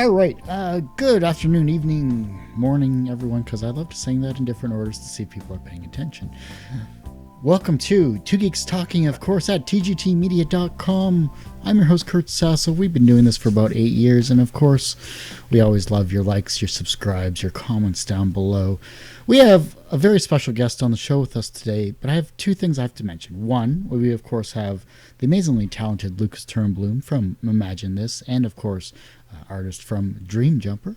All right. Good afternoon, evening, morning, everyone, because I love to sing that in different orders to see if people are paying attention. Welcome to Two Geeks Talking, of course, at tgtmedia.com. I'm your host, Kurt Sasso. We've been doing this for about 8 years, and of course, we always love your likes, your subscribes, your comments down below. We have a very special guest on the show with us today, but I have two things I have to mention. One, we of course have the amazingly talented Lucas Turnbloom from Imagine This, and of course, artist from Dream Jumper.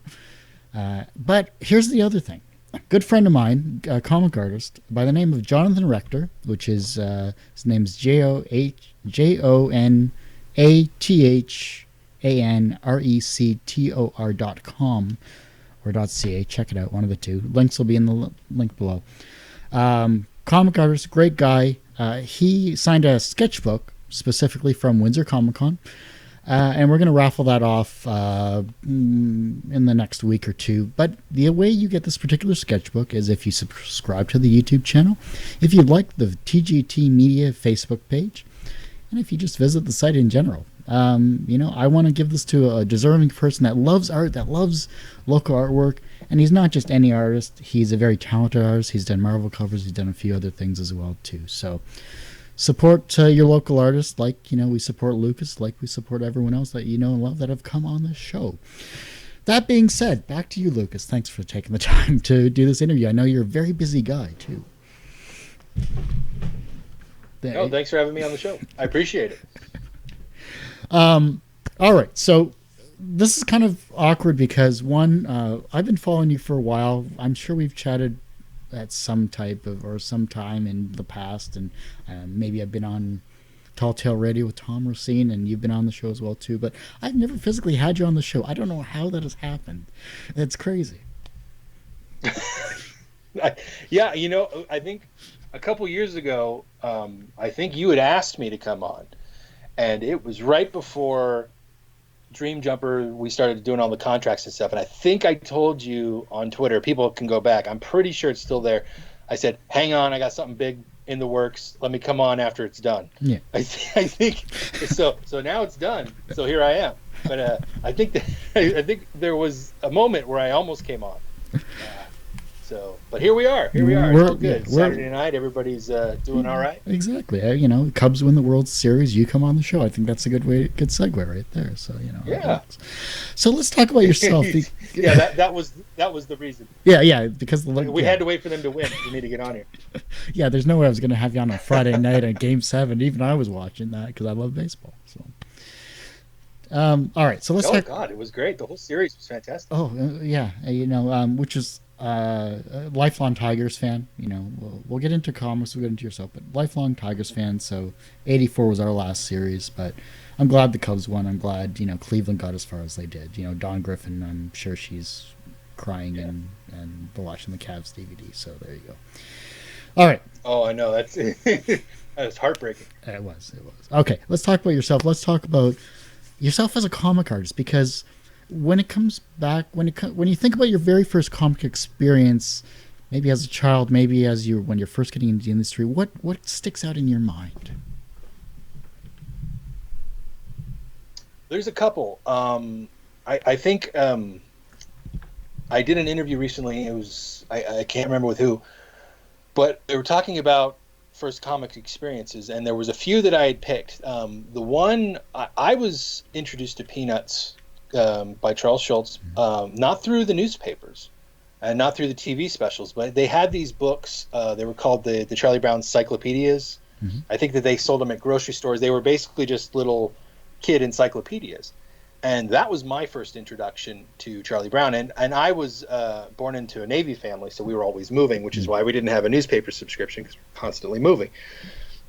But here's the other thing. A good friend of mine, a comic artist by the name of Jonathan Rector, which is his name is JONATHANRECTOR.com or .ca. Check it out, one of the two. Links will be in the link below. Comic artist, great guy. He signed a sketchbook specifically from Windsor Comic Con. And we're going to raffle that off in the next week or two. But the way you get this particular sketchbook is if you subscribe to the YouTube channel, if you like the TGT Media Facebook page, and if you just visit the site in general. I want to give this to a deserving person that loves art, that loves local artwork. And he's not just any artist. He's a very talented artist. He's done Marvel covers. He's done a few other things as well, too. So support your local artists like, we support Lucas, like we support everyone else that you know and love that have come on this show. That being said, back to you, Lucas. Thanks for taking the time to do this interview. I know you're a very busy guy, too. No, thanks for having me on the show. I appreciate it. All right, so this is kind of awkward because, one, I've been following you for a while. I'm sure we've chatted at some type of or some time in the past, and maybe I've been on Tall Tale Radio with Tom Racine, and you've been on the show as well too, but I've never physically had you on the show. I don't know how that has happened. It's crazy. Yeah, I think a couple years ago, I think you had asked me to come on, and it was right before Dream Jumper, we started doing all the contracts and stuff, and I think I told you on Twitter, people can go back, I'm pretty sure it's still there, I said, hang on, I got something big in the works, let me come on after it's done. Yeah. I think so now it's done, so here I am. But I think there was a moment where I almost came on. But here we are. It's all good. Saturday night, everybody's doing all right. Exactly. Cubs win the World Series. You come on the show. I think that's a good segue right there. So Yeah. So let's talk about yourself. Yeah, that was the reason. Yeah. Because we had to wait for them to win for me to get on here. Yeah, there's no way I was going to have you on a Friday night at Game 7. Even I was watching that because I love baseball. So. All right. So let's. Oh God, it was great. The whole series was fantastic. Oh yeah. Which is. Lifelong Tigers fan. We'll get into comics, we'll get into yourself, but lifelong Tigers fan. So 84 was our last series, but I'm glad the Cubs won. I'm glad Cleveland got as far as they did. Dawn Griffin, I'm sure she's crying and watching the Cavs DVD. So there you go. All right. Oh, I know, that's that's heartbreaking. It was. Okay, let's talk about yourself. Let's talk about yourself as a comic artist, because when it comes back, when you think about your very first comic experience, maybe as a child, maybe when you're first getting into the industry, what sticks out in your mind? There's a couple. I think I did an interview recently. It was I can't remember with who, but they were talking about first comic experiences, and there was a few that I had picked. The one I was introduced to Peanuts by Charles Schulz, not through the newspapers and not through the TV specials, but they had these books. They were called the Charlie Brown Encyclopedias. Mm-hmm. I think that they sold them at grocery stores. They were basically just little kid encyclopedias. And that was my first introduction to Charlie Brown. And I was born into a Navy family, so we were always moving, which is why we didn't have a newspaper subscription, because we're constantly moving.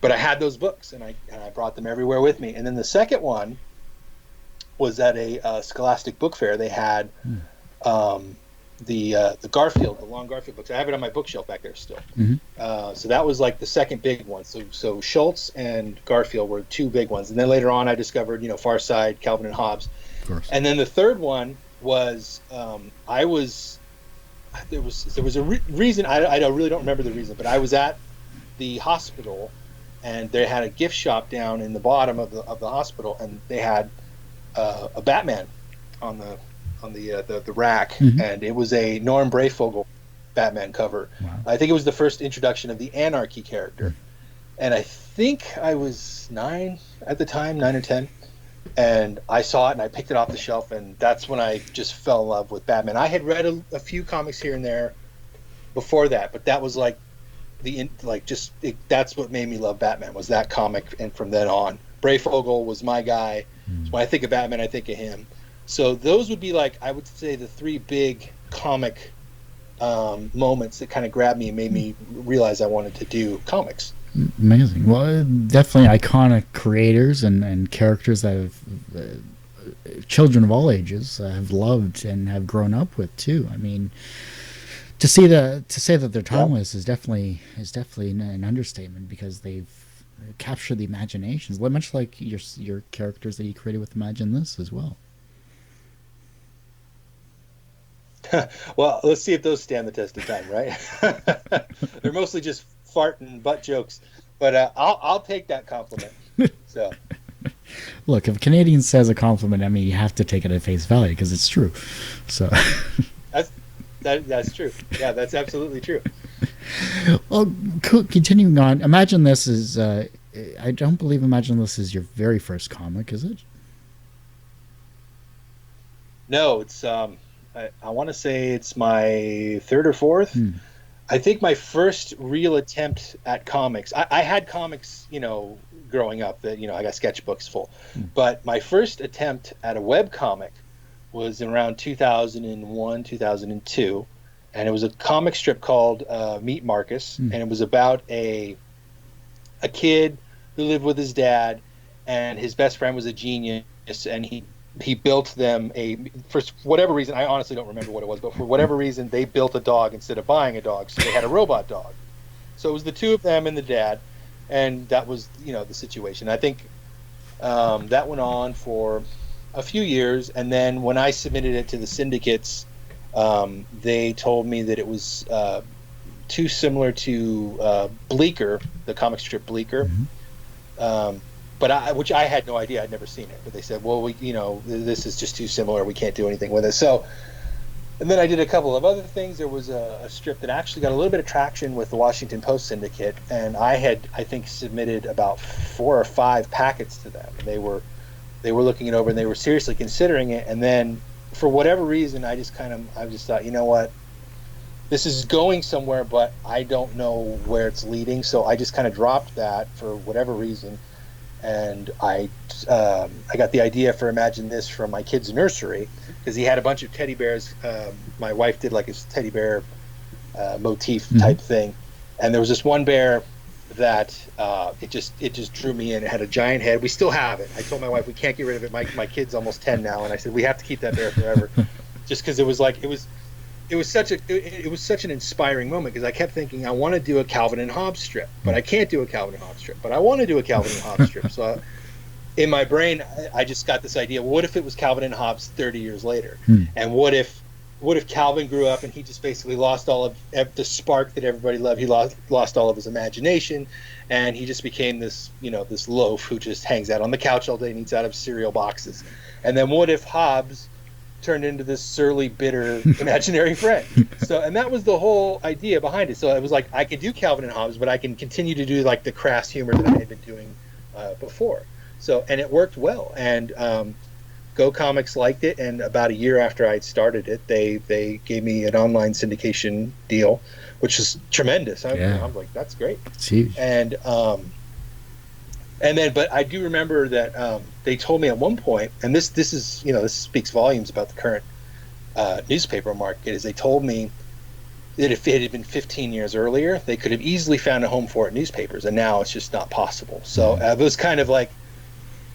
But I had those books, and I brought them everywhere with me. And then the second one was at a Scholastic book fair. They had the Garfield, the long Garfield books. I have it on my bookshelf back there still. Mm-hmm. So that was like the second big one. So Schulz and Garfield were two big ones. And then later on I discovered, Far Side, Calvin and Hobbes. Of course. And then the third one was there was a reason, I really don't remember the reason, but I was at the hospital, and they had a gift shop down in the bottom of the hospital, and they had a Batman on the rack, and it was a Norm Brayfogle Batman cover. Wow. I think it was the first introduction of the Anarchy character, and I think I was 9 at the time, 9 or 10, and I saw it and I picked it off the shelf, and that's when I just fell in love with Batman. I had read a few comics here and there before that, but that was like that's what made me love Batman, was that comic, and from then on, Brayfogle was my guy. So when I think of Batman, I think of him. So those would be, like, I would say, the 3 big comic moments that kind of grabbed me and made me realize I wanted to do comics. Amazing. Well, definitely iconic creators and characters that have children of all ages have loved and have grown up with too. I mean, to say that they're timeless is definitely an understatement, because they've captured the imaginations, much like your characters that you created with Imagine This as well. Well, let's see if those stand the test of time, right? They're mostly just fart and butt jokes, but I'll take that compliment. So, look, if a Canadian says a compliment, I mean, you have to take it at face value because it's true. So that's true. Yeah, that's absolutely true. Well, continuing on, Imagine This is. I don't believe Imagine This is your very first comic, is it? No, it's I want to say it's my 3rd or 4th. I think my first real attempt at comics. I had comics, growing up that I got sketchbooks full, but my first attempt at a web comic was around 2001, 2002, and it was a comic strip called Meet Marcus, and it was about a kid who lived with his dad, and his best friend was a genius, and he built them for whatever reason, I honestly don't remember what it was, but for whatever reason, they built a dog instead of buying a dog, so they had a robot dog. So it was the 2 of them and the dad, and that was, the situation. I think that went on for a few years, and then when I submitted it to the syndicates, they told me that it was too similar to Bleecker, the comic strip Bleecker. Which I had no idea. I'd never seen it, but they said, well, this is just too similar. We can't do anything with it. So, and then I did a couple of other things. There was a strip that actually got a little bit of traction with the Washington Post syndicate, and I think, submitted about 4 or 5 packets to them. And they were looking it over, and they were seriously considering it. And then, for whatever reason, I just thought, you know what, this is going somewhere, but I don't know where it's leading. So I just kind of dropped that for whatever reason. And I got the idea for Imagine This from my kid's nursery, because he had a bunch of teddy bears. My wife did like his teddy bear motif type thing, and there was this one bear that it just drew me in. It had a giant head. We still have it. I told my wife we can't get rid of it. My kid's almost 10 now, and I said we have to keep that bear forever, just because it was such an inspiring moment, because I kept thinking I want to do a Calvin and Hobbes strip, but I can't do a Calvin and Hobbes strip, but I want to do a Calvin and Hobbes strip. So in my brain, I just got this idea, what if it was Calvin and Hobbes 30 years later? And what if Calvin grew up and he just basically lost all of the spark that everybody loved? He lost all of his imagination, and he just became this loaf who just hangs out on the couch all day and eats out of cereal boxes. And then what if Hobbes turned into this surly, bitter, imaginary friend? So, and that was the whole idea behind it. So it was like, I could do Calvin and Hobbes, but I can continue to do like the crass humor that I had been doing before. So, and it worked well. And Go Comics liked it. And about a year after I'd started it, they gave me an online syndication deal, which is tremendous. I'm like, that's great. It's huge. But I do remember that they told me at one point, and this is this speaks volumes about the current newspaper market, is they told me that if it had been 15 years earlier, they could have easily found a home for it in newspapers, and now it's just not possible. So it was kind of like,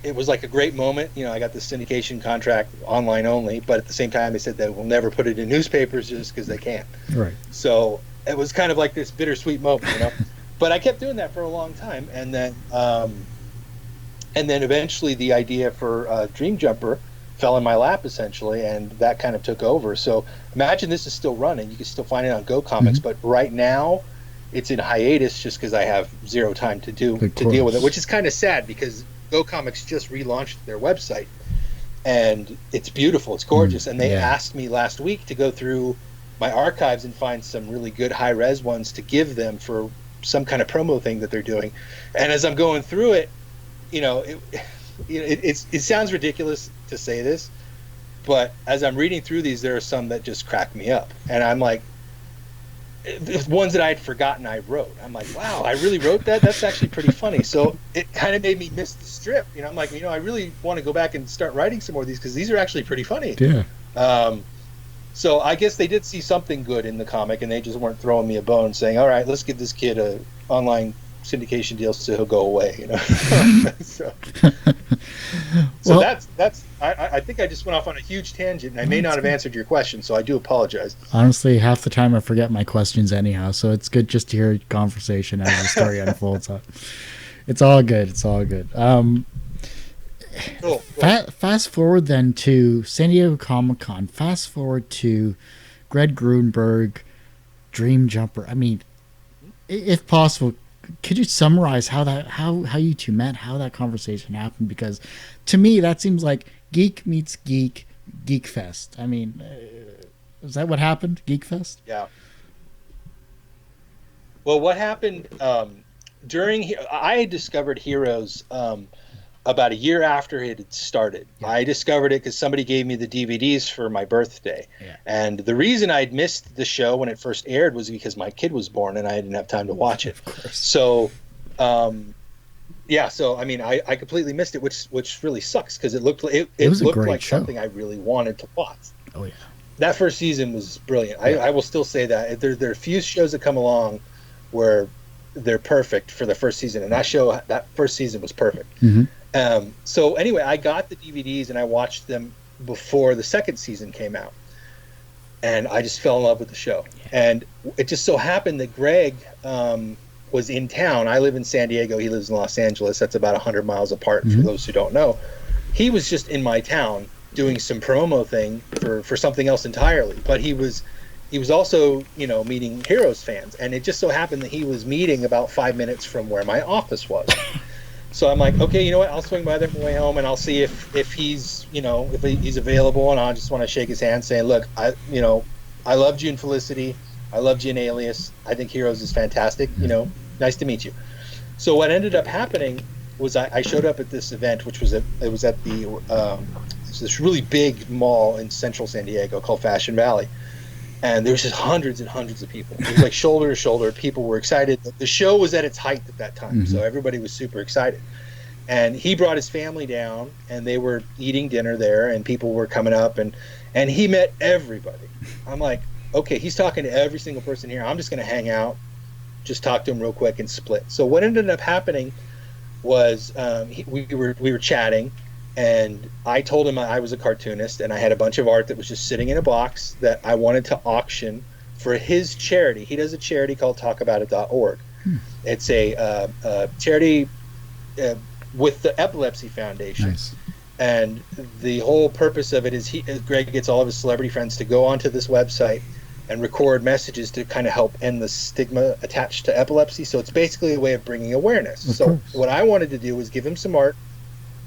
it was like a great moment. I got the syndication contract online only, but at the same time they said they will never put it in newspapers just because they can't. Right. So it was kind of like this bittersweet moment, But I kept doing that for a long time, and then eventually the idea for Dream Jumper fell in my lap, essentially, and that kind of took over. So Imagine This is still running. You can still find it on Go Comics, but right now it's in hiatus just because I have zero time to deal with it, which is kind of sad, because Go Comics just relaunched their website, and it's beautiful, it's gorgeous. And they yeah. asked me last week to go through my archives and find some really good high res ones to give them for some kind of promo thing that they're doing. And as I'm going through it, it sounds ridiculous to say this, but as I'm reading through these, there are some that just crack me up, and I'm like, the ones that I had forgotten I wrote. I'm like, wow, I really wrote that? That's actually pretty funny. So it kind of made me miss the strip. I'm like, I really want to go back and start writing some more of these because these are actually pretty funny. Yeah. So I guess they did see something good in the comic, and they just weren't throwing me a bone saying, all right, let's give this kid a online syndication deal so he'll go away. So well, that's I think I just went off on a huge tangent, and I may not have answered your question, so I do apologize. Honestly, half the time I forget my questions anyhow, so it's good just to hear conversation as the story unfolds. It's all good. Cool. Fast forward then to San Diego Comic-Con. Fast forward to Greg Grunberg, Dream Jumper. I mean, if possible, could you summarize how you two met, how that conversation happened? Because to me, that seems like geek meets geek, Geek Fest. I mean, is that what happened? Geek Fest? Yeah. Well, what happened I had discovered Heroes about a year after it had started. Yeah. I discovered it because somebody gave me the DVDs for my birthday. Yeah. And the reason I'd missed the show when it first aired was because my kid was born and I didn't have time to watch it. Of course. So, so I mean, I completely missed it, which really sucks because it looked like show. Something I really wanted to watch. Oh yeah. That first season was brilliant. Yeah. I will still say that there are few shows that come along where they're perfect for the first season, and that first season was perfect. Mm-hmm. So anyway, I got the DVDs and I watched them before the second season came out, and I just fell in love with the show. Yeah. And it just so happened that Greg was in town. I live in San Diego. He lives in Los Angeles. That's about 100 miles apart. Mm-hmm. For those who don't know, he was just in my town doing some promo thing for something else entirely. But he was also, meeting Heroes fans, and it just so happened that he was meeting about 5 minutes from where my office was. So I'm like, okay, you know what? I'll swing by there on the way home, and I'll see if he's, if he's available, and I just want to shake his hand, saying, look, I loved you in Felicity, I loved you in Alias, I think Heroes is fantastic, nice to meet you. So what ended up happening was I showed up at this event, which was at this really big mall in central San Diego called Fashion Valley. And there was just hundreds and hundreds of people. It was like shoulder to shoulder. People were excited. The show was at its height at that time, so everybody was super excited. And he brought his family down, and they were eating dinner there, and people were coming up, and he met everybody. I'm like, okay, he's talking to every single person here. I'm just going to hang out, just talk to him real quick and split. So what ended up happening was we were chatting, and I told him I was a cartoonist, and I had a bunch of art that was just sitting in a box that I wanted to auction for his charity. He does a charity called talkaboutit.org. It's a charity with the Epilepsy Foundation. Nice. And the whole purpose of it is Greg gets all of his celebrity friends to go onto this website and record messages to kind of help end the stigma attached to epilepsy. So it's basically a way of bringing awareness. So what I wanted to do was give him some art,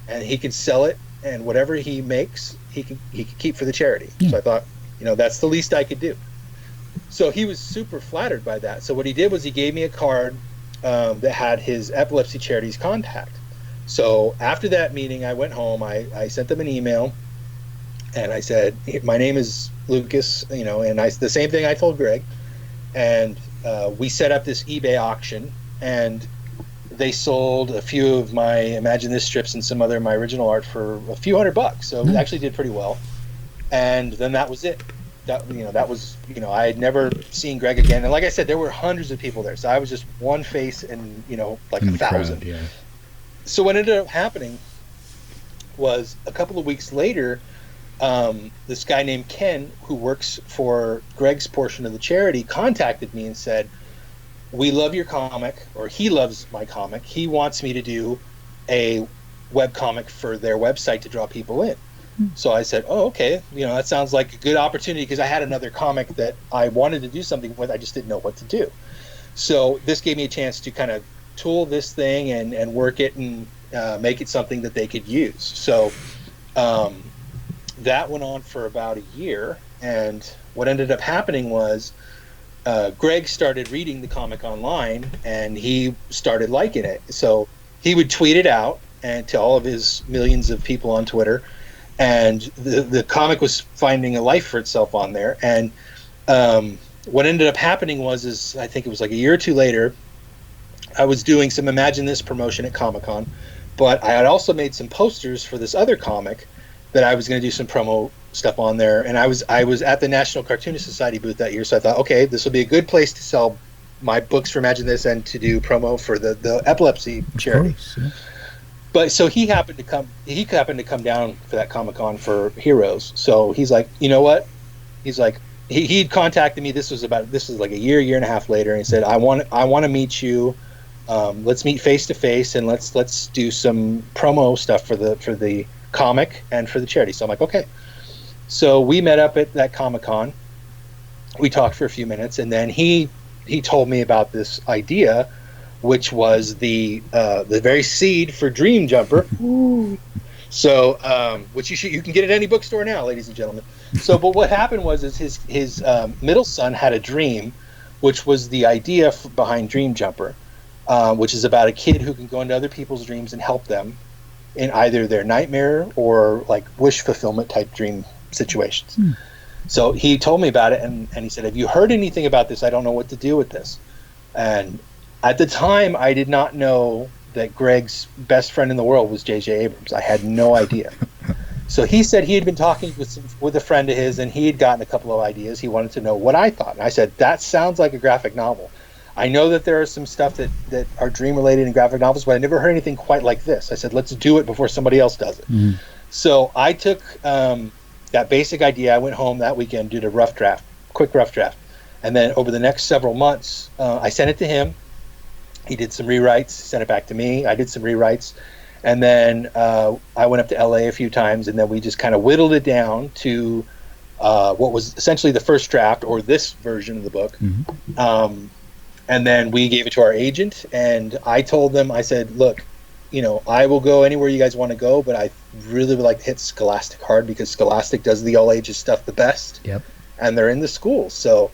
and he could sell it, and whatever he makes, he could keep for the charity. Yeah. So I thought, that's the least I could do. So he was super flattered by that. So what he did was he gave me a card that had his epilepsy charity's contact. So after that meeting, I went home. I sent them an email, and I said, my name is Lucas, and the same thing I told Greg. And we set up this eBay auction, and they sold a few of my Imagine This strips and some other of my original art for a few $100. So it actually did pretty well. And then that was it. That was, I had never seen Greg again. And like I said, there were hundreds of people there. So I was just one face and, like 1,000. Crowd, yeah. So what ended up happening was a couple of weeks later, this guy named Ken, who works for Greg's portion of the charity, contacted me and said, we love your comic, or he loves my comic. He wants me to do a web comic for their website to draw people in. So I said, oh, okay. That sounds like a good opportunity, because I had another comic that I wanted to do something with. I just didn't know what to do. So this gave me a chance to kind of tool this thing and work it and make it something that they could use. So that went on for about a year, and what ended up happening was Greg started reading the comic online, and he started liking it. So he would tweet it out and to all of his millions of people on Twitter, and the comic was finding a life for itself on there. And what ended up happening was I think it was like a year or two later, I was doing some Imagine This promotion at Comic-Con, but I had also made some posters for this other comic that I was going to do some promo stuff on there. And I was at the National Cartoonist Society booth that year, so I thought, okay, this will be a good place to sell my books for Imagine This and to do promo for the epilepsy charity. Of course, yeah. But so he happened to come down for that Comic-Con for Heroes. So he's like, you know what? He's like, he'd contacted me. This was like a year and a half later, and he said, I want to meet you. Let's meet face to face, and let's do some promo stuff for the comic and for the charity. So I'm like, okay. So we met up at that Comic-Con. We talked for a few minutes, and then he told me about this idea, which was the very seed for Dream Jumper. So, which you can get at any bookstore now, ladies and gentlemen. So, but what happened was his middle son had a dream, which was the idea behind Dream Jumper, which is about a kid who can go into other people's dreams and help them in either their nightmare or like wish fulfillment type dream situations. So he told me about it, and he said, have you heard anything about this? I don't know what to do with this. And at the time, I did not know that Greg's best friend in the world was J.J. Abrams. I had no idea. So he said he had been talking with a friend of his, and he had gotten a couple of ideas. He wanted to know what I thought. And I said, that sounds like a graphic novel. I know that there are some stuff that are dream-related in graphic novels, but I never heard anything quite like this. I said, let's do it before somebody else does it. So I took that basic idea. I went home that weekend, did a quick rough draft. And then over the next several months, I sent it to him. He did some rewrites, sent it back to me. I did some rewrites. And then I went up to LA a few times, and then we just kind of whittled it down to what was essentially the first draft, or this version of the book. And then we gave it to our agent, and I told them, I said, look, I will go anywhere you guys want to go, but I really would like to hit Scholastic hard, because Scholastic does the all ages stuff the best. Yep. And they're in the schools, so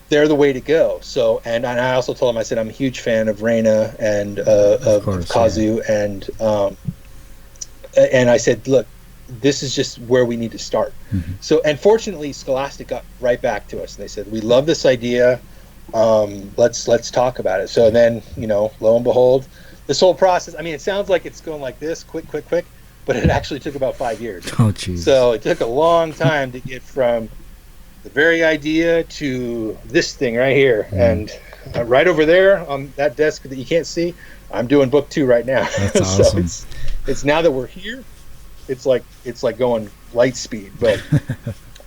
they're the way to go. So, and I also told him, I said, I'm a huge fan of Reina and of Kazu, yeah. And I said, look, this is just where we need to start. So, and fortunately, Scholastic got right back to us, and they said, we love this idea. Let's talk about it. So then, lo and behold, this whole process, I mean, it sounds like it's going like this, quick, but it actually took about 5 years. Oh, jeez. So it took a long time to get from the very idea to this thing right here. And right over there on that desk that you can't see, I'm doing book 2 right now. That's awesome. So it's now that we're here, it's like going light speed, but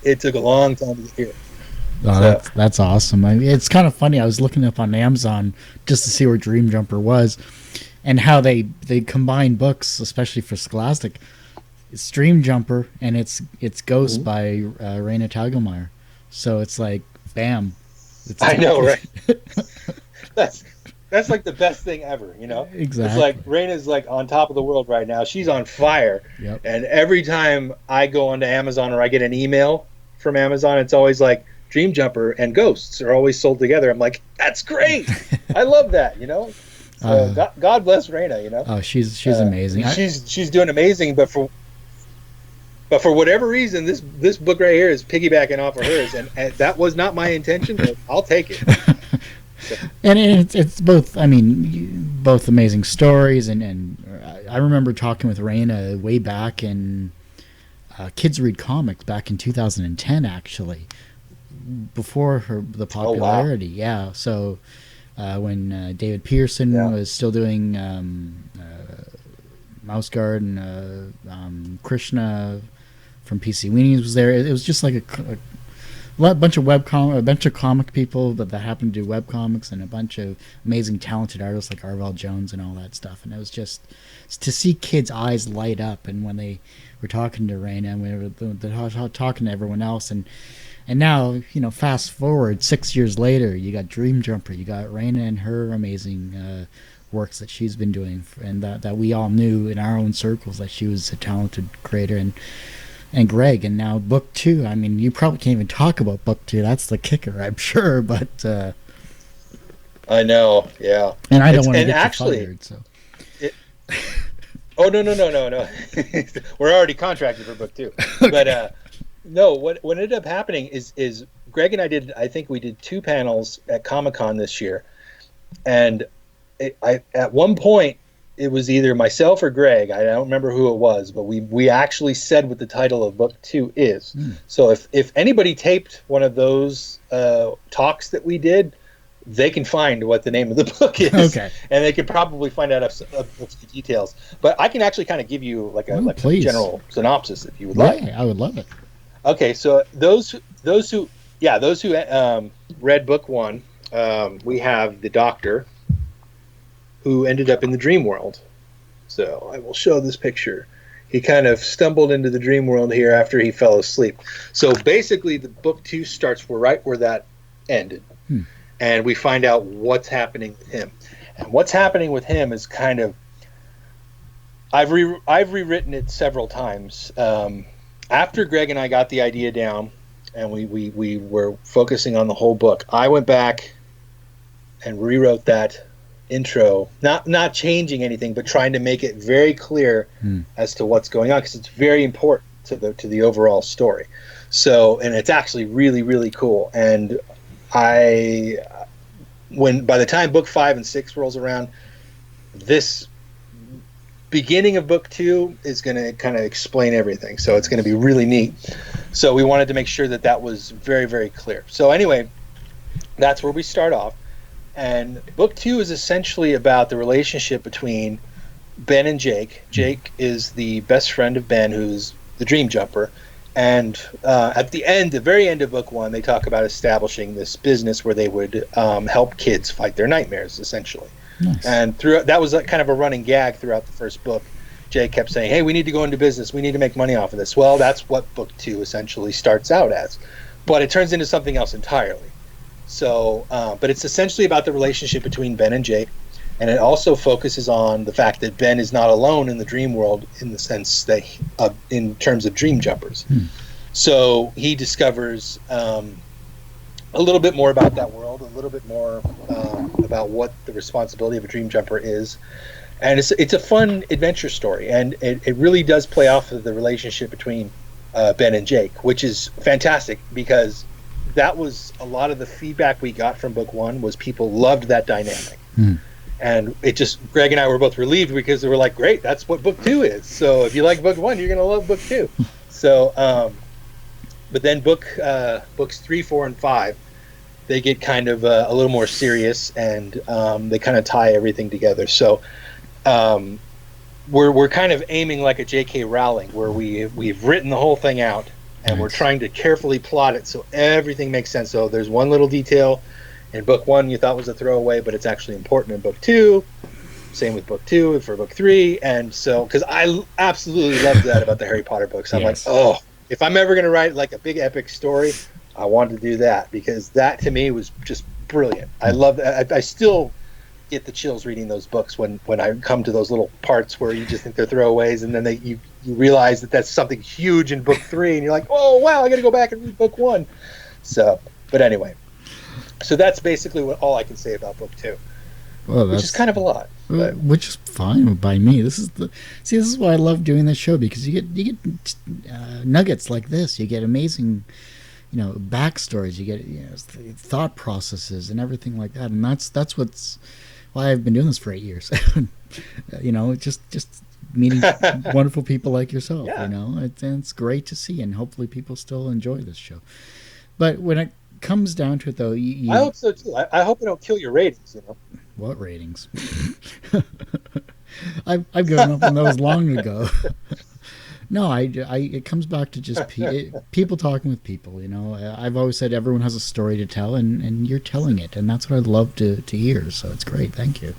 it took a long time to get here. Oh, that's awesome. I mean, it's kind of funny. I was looking up on Amazon just to see where Dream Jumper was, and how they combine books, especially for Scholastic. It's Dream Jumper and it's Ghost by Raina Telgemeier. So it's like, bam. I know, right? That's like the best thing ever, Exactly. It's like Raina's like on top of the world right now. She's on fire. Yep. And every time I go onto Amazon or I get an email from Amazon, it's always like, Dream Jumper and Ghosts are always sold together. I'm like, that's great. I love that, So God bless Raina, Oh, she's amazing. She's doing amazing, but for whatever reason, this book right here is piggybacking off of hers, and that was not my intention, but I'll take it. So. And it's both. I mean, both amazing stories, and I remember talking with Raina way back in Kids Read Comics back in 2010, actually. Before the popularity. Oh, wow. Yeah. So when David Pearson was still doing Mouse Guard, and Krishna from PC Weenies was there, it was just like a bunch of comic people that happened to do web comics, and a bunch of amazing talented artists like Arvell Jones and all that stuff. And it was just to see kids' eyes light up, and when they were talking to Raina, and we were talking to everyone else, and now, fast forward 6 years later, you got Dream Jumper, you got Raina and her amazing works that she's been doing, and that we all knew in our own circles that she was a talented creator. And and Greg, and now book 2. I mean, you probably can't even talk about book 2. That's the kicker, I'm sure. But I know, yeah. And I don't want to get actually, you fired. So. Oh no! We're already contracted for book 2. Okay. But no, what ended up happening is Greg and I think we did 2 panels at Comic-Con this year, and I at one point it was either myself or Greg, I don't remember who it was, but we actually said what the title of book 2 is. So if anybody taped one of those talks that we did, they can find what the name of the book is. Okay. And they could probably find out a few details. But I can actually kind of give you like a general synopsis if you would like. Yeah, I would love it. Okay, so those who read book 1, we have the Doctor, who ended up in the dream world. So I will show this picture. He kind of stumbled into the dream world here after he fell asleep. So basically the book 2 starts right where that ended. And we find out what's happening with him. And what's happening with him is kind of, I've rewritten it several times. After Greg and I got the idea down and we were focusing on the whole book, I went back and rewrote that intro, not changing anything, but trying to make it very clear as to what's going on, because it's very important to the overall story. So, and it's actually really, really cool. And by the time book 5 and 6 rolls around, this beginning of book 2 is going to kind of explain everything. So it's going to be really neat. So we wanted to make sure that was very, very clear. So anyway, that's where we start off. And book 2 is essentially about the relationship between Ben and Jake. Jake is the best friend of Ben, who's the Dream Jumper. And at the very end of book 1, they talk about establishing this business where they would help kids fight their nightmares, essentially. Nice. And that was kind of a running gag throughout the first book. Jake kept saying, hey, we need to go into business. We need to make money off of this. Well, that's what book 2 essentially starts out as. But it turns into something else entirely. So, but it's essentially about the relationship between Ben and Jake. And it also focuses on the fact that Ben is not alone in the dream world in the sense that, in terms of dream jumpers. So he discovers a little bit more about that world, a little bit more about what the responsibility of a dream jumper is. And it's a fun adventure story. And it really does play off of the relationship between Ben and Jake, which is fantastic, because that was a lot of the feedback we got from book 1 was people loved that dynamic. And Greg and I were both relieved, because they were like, great, that's what book 2 is. So if you like book 1, you're going to love book 2. So, but then books 3, 4, and 5, they get kind of a little more serious, and they kind of tie everything together. So we're kind of aiming like a J.K. Rowling, where we've written the whole thing out, and we're trying to carefully plot it so everything makes sense. So there's one little detail in book 1 you thought was a throwaway, but it's actually important in book 2. Same with book 2 for book 3. And so, because I absolutely love that about the Harry Potter books. I'm like, oh, if I'm ever going to write like a big epic story, I want to do that, because that to me was just brilliant. I love that. I still get the chills reading those books when I come to those little parts where you just think they're throwaways, and then you realize that that's something huge in book 3, and you're like, oh wow, I got to go back and read book 1. So, but anyway. So that's basically all I can say about book 2, which is kind of a lot. Which is fine by me. This is why I love doing this show, because you get nuggets like this. You get amazing, backstories. You get thought processes and everything like that. And that's why I've been doing this for 8 years. Just meeting wonderful people like yourself. Yeah. It's great to see, and hopefully people still enjoy this show. But when it comes down to it, though, I hope so too. I hope it don't kill your ratings. What ratings? I've given up on those long ago. No, it comes back to just people talking with people. I've always said everyone has a story to tell, and you're telling it, and that's what I'd love to hear. So it's great. Thank you.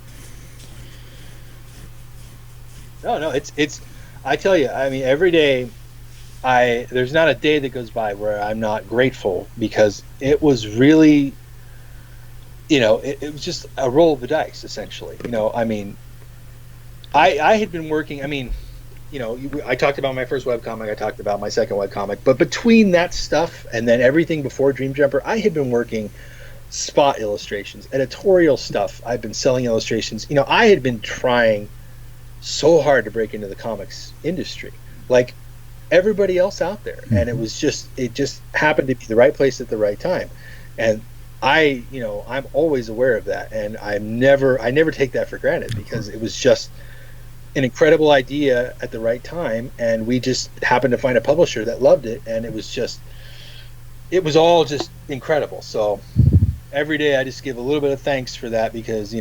No, it's. I tell you, I mean, every day. There's not a day that goes by where I'm not grateful, because it was really, it was just a roll of the dice, essentially. I mean, I had been working, I talked about my first webcomic, I talked about my second webcomic, but between that stuff and then everything before Dream Jumper, I had been working spot illustrations, editorial stuff. I've been selling illustrations. I had been trying so hard to break into the comics industry, like everybody else out there, and it just happened to be the right place at the right time. And I'm always aware of that, and I never take that for granted, because it was just an incredible idea at the right time, and we just happened to find a publisher that loved it, and it was all just incredible. So every day I just give a little bit of thanks for that, because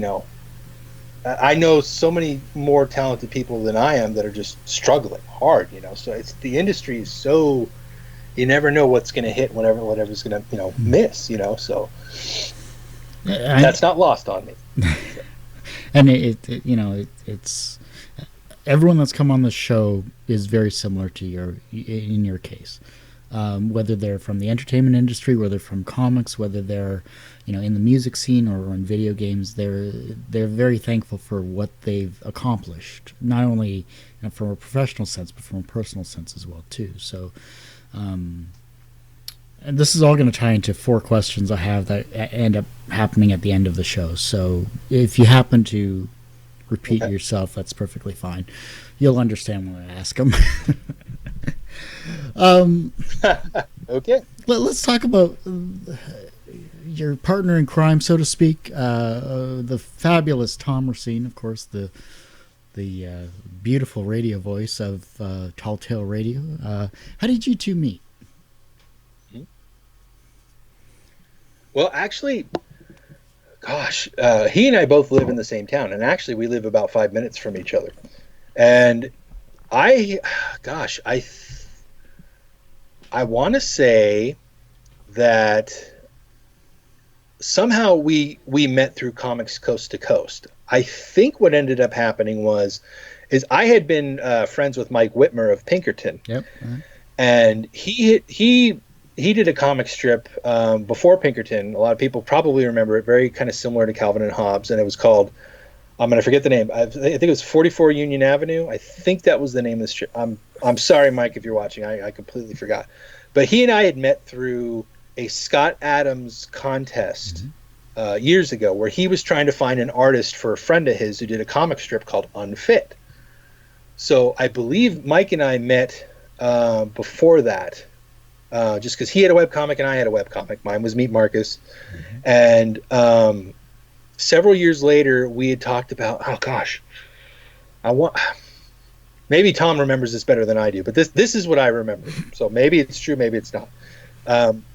I know so many more talented people than I am that are just struggling hard, so the industry is so, you never know what's going to hit, whatever's going to miss, so that's not lost on me. And it's everyone that's come on the show is very similar to in your case, whether they're from the entertainment industry, whether they're from comics, whether they're in the music scene or in video games. They're very thankful for what they've accomplished, not only from a professional sense but from a personal sense as well too. So and this is all going to tie into 4 questions I have that end up happening at the end of the show. So if you happen to repeat yourself, that's perfectly fine. You'll understand when I ask them. Okay. Let's talk about your partner in crime, so to speak, the fabulous Tom Radtke, of course, the beautiful radio voice of Tall Tale Radio. How did you two meet? Well, actually, gosh, he and I both live in the same town, and actually we live about 5 minutes from each other. And I want to say that somehow we met through Comics Coast to Coast. I think what ended up happening is I had been friends with Mike Whitmer of Pinkerton. Yep. And he did a comic strip before Pinkerton. A lot of people probably remember it, very kind of similar to Calvin and Hobbes, and it was called, I'm going to forget the name. I think it was 44 Union Avenue. I think that was the name of the strip. I'm sorry, Mike, if you're watching. I completely forgot. But he and I had met through a Scott Adams contest years ago, where he was trying to find an artist for a friend of his who did a comic strip called Unfit. So I believe Mike and I met before that, just because he had a webcomic and I had a webcomic. Mine was Meet Marcus. And several years later, we had talked about, maybe Tom remembers this better than I do, but this is what I remember. So maybe it's true, maybe it's not.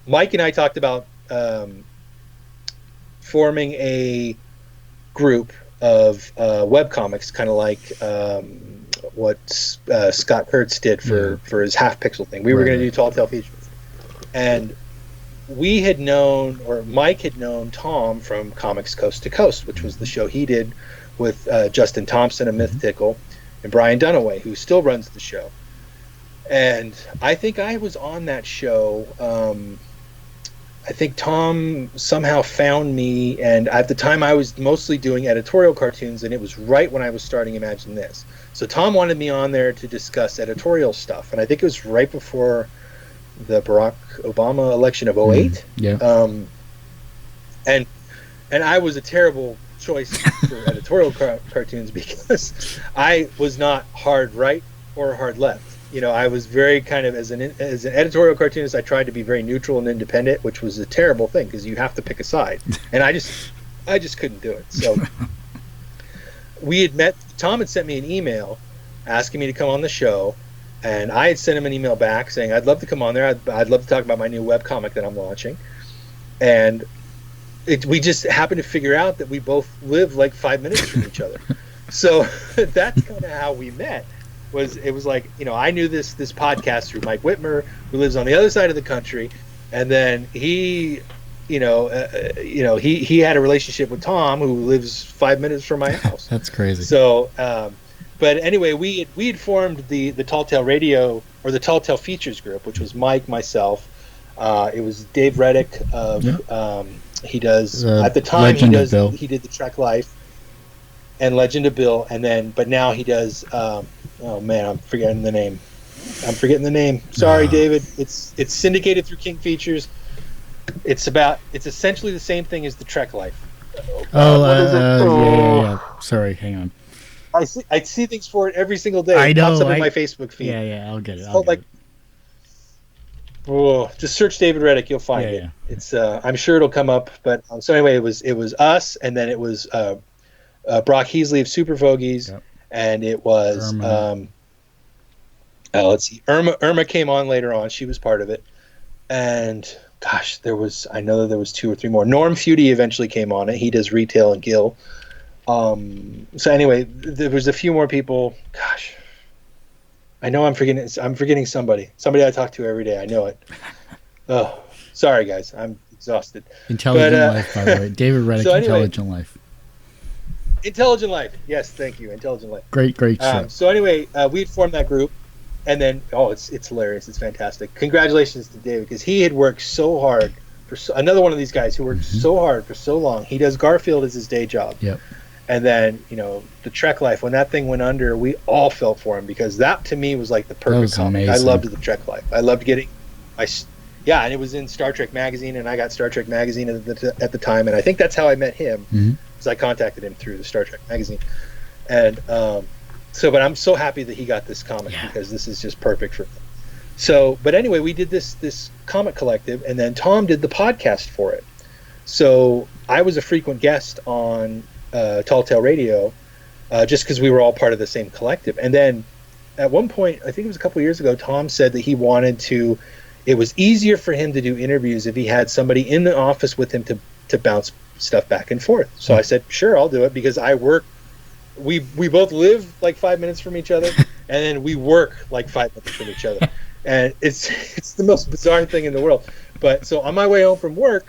Mike and I talked about forming a group of webcomics, kind of like what Scott Kurtz did for his Half Pixel thing. We were going to do Tall Tale Features. And we had known, or Mike had known Tom from Comics Coast to Coast, which was the show he did with Justin Thompson of Myth Tickle and Brian Dunaway, who still runs the show. And I think I was on that show. I think Tom somehow found me, and at the time I was mostly doing editorial cartoons, and it was right when I was starting Imagine This. So Tom wanted me on there to discuss editorial stuff, and I think it was right before the Barack Obama election of 2008. And I was a terrible choice for editorial cartoons, because I was not hard right or hard left. I was very kind of, as an editorial cartoonist, I tried to be very neutral and independent, which was a terrible thing, because you have to pick a side, and I just couldn't do it. So we had met. Tom had sent me an email asking me to come on the show, and I had sent him an email back saying I'd love to come on there. I'd love to talk about my new webcomic that I'm launching. And we just happened to figure out that we both live like 5 minutes from each other. So that's kind of how we met. It was like, I knew this podcast through Mike Whitmer, who lives on the other side of the country, and then he had a relationship with Tom, who lives 5 minutes from my house. That's crazy. So, but anyway, we had formed the Tall Tale Radio, or the Tall Tale Features group, which was Mike, myself. It was Dave Reddick of he does at the time he did the Trek Life. and Legend of Bill, and then but now he does. Oh man, I'm forgetting the name. Sorry, David. It's syndicated through King Features. It's essentially the same thing as the Trek Life. Yeah. Sorry, hang on. I see things for it every single day. I know. It pops up in my Facebook feed. Yeah, I'll get it. Just search David Reddick, you'll find it. Yeah. It's I'm sure it'll come up. But so anyway, it was us, and then it was Brock Heasley of Super Vogies, yep. And it was let's see, Irma came on later on. She was part of it, and gosh, I know that there was 2 or 3 more. Norm Feudy eventually came on it. He does retail and Gil. So anyway, there was a few more people. Gosh, I know I'm forgetting somebody I talk to every day. I know it. Oh, sorry guys, I'm exhausted. Intelligent Life, by the way. David Reddick, so anyway, Intelligent Life. Yes, thank you. Intelligent Life. Great show. So anyway, we'd formed that group, and then it's hilarious. It's fantastic. Congratulations to David, because he had worked so hard for another one of these guys who worked so hard for so long. He does Garfield as his day job. Yep. And then, the Trek Life, when that thing went under, we all felt for him, because that to me was like the perfect comic. Amazing. I loved the Trek Life. I loved getting and it was in Star Trek Magazine, and I got Star Trek Magazine at the time, and I think that's how I met him, because I contacted him through the Star Trek Magazine. And but I'm so happy that he got this comic, because this is just perfect for him. So, but anyway, we did this comic collective, and then Tom did the podcast for it. So I was a frequent guest on Tall Tale Radio, just because we were all part of the same collective. And then at one point, I think it was a couple of years ago, Tom said that he wanted to. It was easier for him to do interviews if he had somebody in the office with him to bounce stuff back and forth. So I said, sure, I'll do it, because I work. We both live like 5 minutes from each other, and then we work like 5 minutes from each other, and it's the most bizarre thing in the world. But so on my way home from work,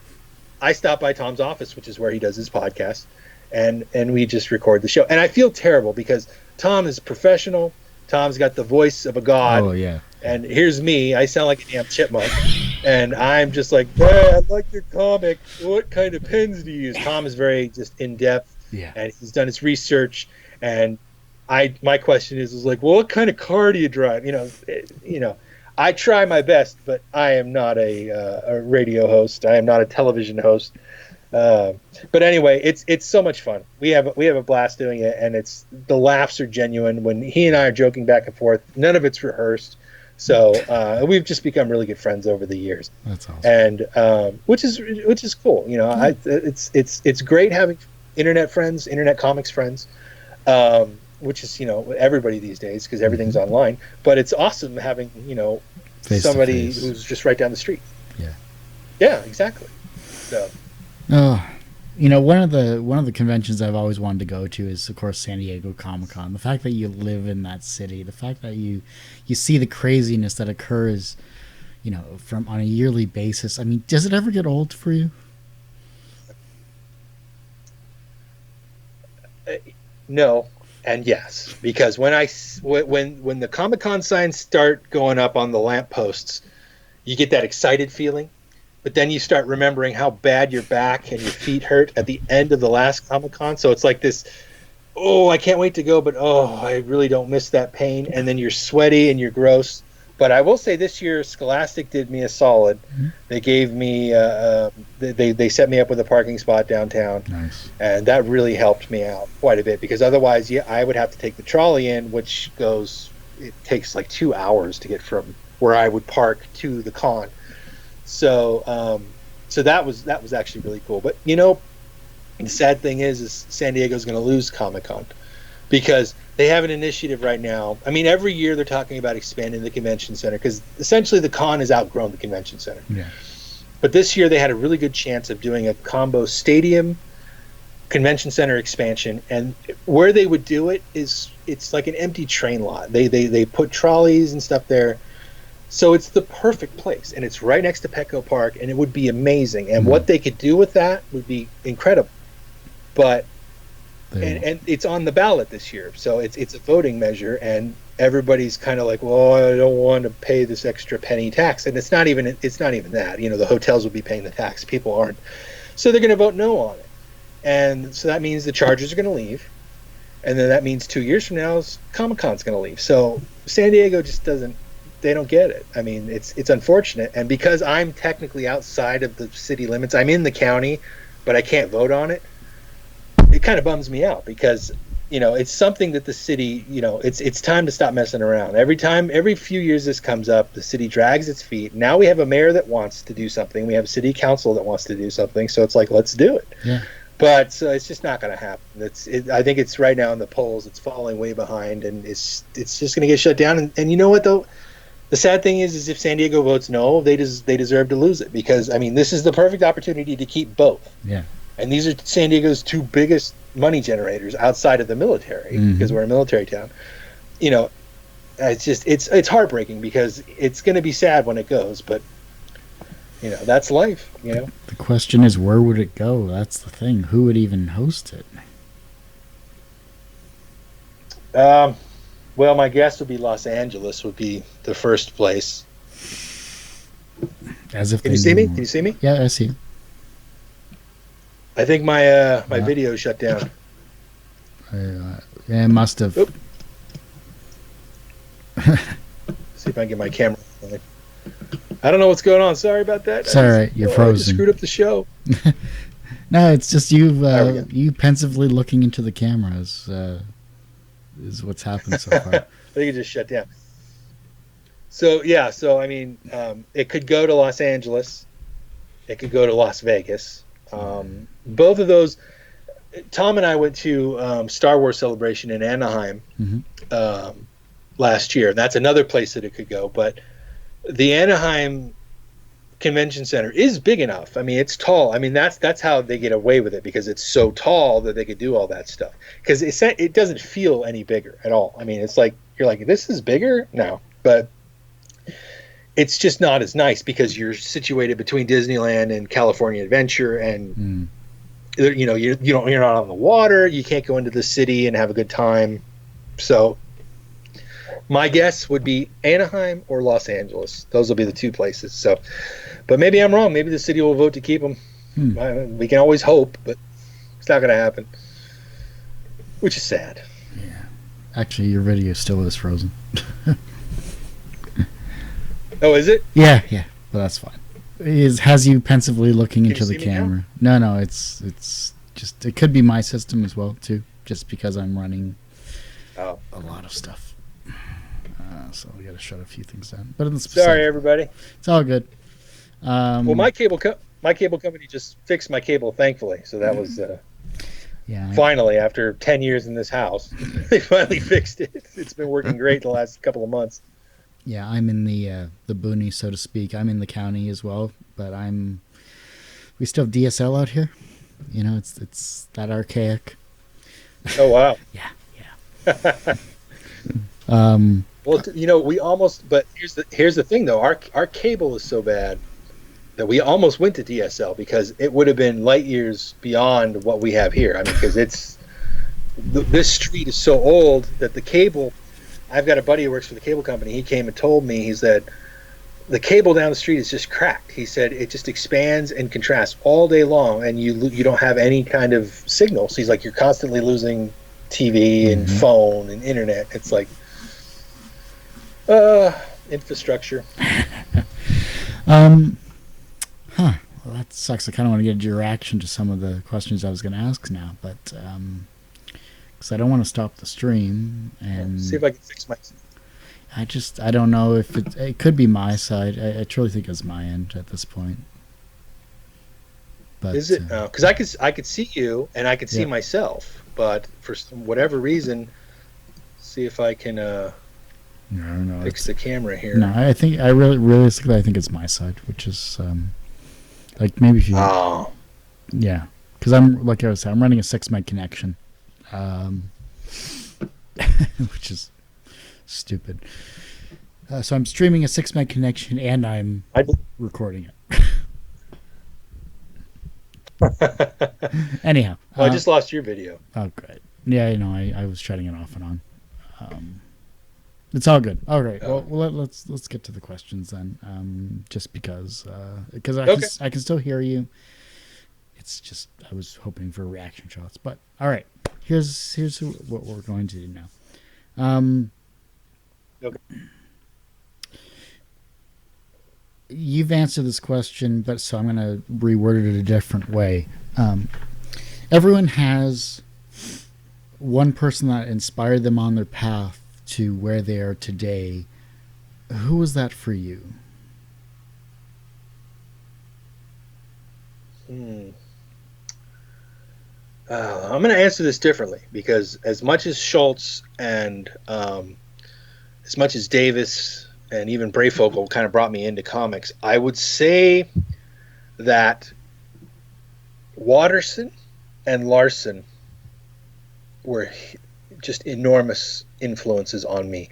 I stopped by Tom's office, which is where he does his podcast. And we just record the show. And I feel terrible, because Tom is professional. Tom's got the voice of a god. Oh, yeah. And here's me. I sound like a damn chipmunk. And I'm just like, I like your comic. What kind of pens do you use? Tom is very just in-depth. Yeah. And he's done his research. And my question is like, well, what kind of car do you drive? I try my best, but I am not a radio host. I am not a television host. But anyway, it's so much fun. We have a blast doing it, and the laughs are genuine when he and I are joking back and forth. None of it's rehearsed, so we've just become really good friends over the years. That's awesome. And which is cool. It's great having internet friends, internet comics friends, which is everybody these days, because everything's online. But it's awesome having somebody who's just right down the street. Yeah, exactly. So. One of the conventions I've always wanted to go to is, of course, San Diego Comic-Con. The fact that you live in that city, the fact that you see the craziness that occurs, from on a yearly basis. I mean, does it ever get old for you? No, and yes, because when the Comic-Con signs start going up on the lampposts, you get that excited feeling. But then you start remembering how bad your back and your feet hurt at the end of the last Comic-Con. So it's like this, I can't wait to go, but I really don't miss that pain. And then you're sweaty and you're gross. But I will say this year, Scholastic did me a solid. Mm-hmm. They gave me, they set me up with a parking spot downtown. Nice. And that really helped me out quite a bit, because otherwise, I would have to take the trolley in, which it takes like 2 hours to get from where I would park to the con. So that was actually really cool. But the sad thing is San Diego's going to lose Comic-Con, because they have an initiative right now. I mean, every year they're talking about expanding the convention center, because essentially the con has outgrown the convention center. Yeah. But this year they had a really good chance of doing a combo stadium convention center expansion, and where they would do it is it's like an empty train lot. They put trolleys and stuff there. So it's the perfect place, and it's right next to Petco Park, and it would be amazing. And what they could do with that would be incredible. But and it's on the ballot this year, so it's a voting measure, and everybody's kind of like, well, I don't want to pay this extra penny tax, and it's not even that. The hotels will be paying the tax, people aren't, so they're going to vote no on it, and so that means the Chargers are going to leave. and then that means 2 years from now, Comic-Con's going to leave. So San Diego just doesn't. They don't get it. I mean, it's unfortunate, and because I'm technically outside of the city limits, I'm in the county, but I can't vote on it. It kind of bums me out because it's something that the city, it's time to stop messing around. Every few years this comes up, the city drags its feet. Now we have a mayor that wants to do something. We have a city council that wants to do something. So it's like, let's do it. Yeah. But it's just not going to happen. I think it's right now in the polls. It's falling way behind, and it's just going to get shut down. And you know what though? The sad thing is if San Diego votes no, they deserve to lose it because I mean this is the perfect opportunity to keep both. Yeah. And these are San Diego's two biggest money generators outside of the military because we're a military town. It's just it's heartbreaking because it's going to be sad when it goes, but that's life. The question is, where would it go? That's the thing. Who would even host it? Well, my guess would be Los Angeles would be the first place. As if Can you see me? Can you see me? Yeah, I see. I think my video shut down. Yeah, it must have. Oop. See if I can get my camera. I don't know what's going on. Sorry about that. It's all right. You're frozen. I just screwed up the show. No, it's just you pensively looking into the cameras. Is what's happened so far. I think it just shut down. So I mean, it could go to Los Angeles, it could go to Las Vegas. Both of those, Tom and I went to Star Wars Celebration in Anaheim last year, and that's another place that it could go. But the Anaheim Convention Center is big enough. I mean, it's tall. I mean, that's how they get away with it because it's so tall that they could do all that stuff. Because it doesn't feel any bigger at all. I mean, it's like you're like, this is bigger? No, but it's just not as nice because you're situated between Disneyland and California Adventure, and you're not on the water. You can't go into the city and have a good time. So my guess would be Anaheim or Los Angeles. Those will be the two places. So, but maybe I'm wrong. Maybe the city will vote to keep them. We can always hope, but it's not going to happen, which is sad. Yeah. Actually, your video still is frozen. Oh, is it? Yeah. But that's fine. Has you pensively looking into the see me camera? No. It's just it could be my system as well too. Just because I'm running a lot of stuff. So we got to shut a few things down. But sorry, everybody. It's all good. Well, my cable company just fixed my cable, thankfully. So that was finally, after 10 years in this house, they finally fixed it. It's been working great the last couple of months. Yeah, I'm in the boonies, so to speak. I'm in the county as well, but we still have DSL out here. It's that archaic. Oh wow. Yeah. Well, we almost. But here's the thing, though. Our cable is so bad that we almost went to DSL because it would have been light years beyond what we have here. I mean, because this street is so old that the cable. I've got a buddy who works for the cable company. He came and told me. He said the cable down the street is just cracked. He said it just expands and contrasts all day long, and you don't have any kind of signal. So he's like, you're constantly losing TV and phone and internet. It's like infrastructure. Well, that sucks. I kind of want to get your reaction to some of the questions I was going to ask now, but because I don't want to stop the stream and see if I can fix my. I don't know if it could be my side. I truly think it's my end at this point. But is it? Because I could see you and I could see myself, but for whatever reason, see if I can fix the camera here. No, I think realistically I think it's my side, which is like maybe if you. Oh. Yeah, because I'm like I was saying, I'm running a 6 meg connection, which is stupid. So I'm streaming a 6 meg connection and I'm recording it. Anyhow, I just lost your video. Oh, great. Yeah, I was shutting it off and on. It's all good. All right. Well, let's get to the questions then. Just because I can still hear you. It's just I was hoping for reaction shots, but all right. here's what we're going to do now. Um, Okay. you've answered this question, but so I'm going to reword it a different way. Everyone has one person that inspired them on their path to where they are today. Who was that for you? I'm going to answer this differently because as much as Schultz and as much as Davis and even Brayfogle kind of brought me into comics, I would say that Watterson and Larson were just enormous influences on me.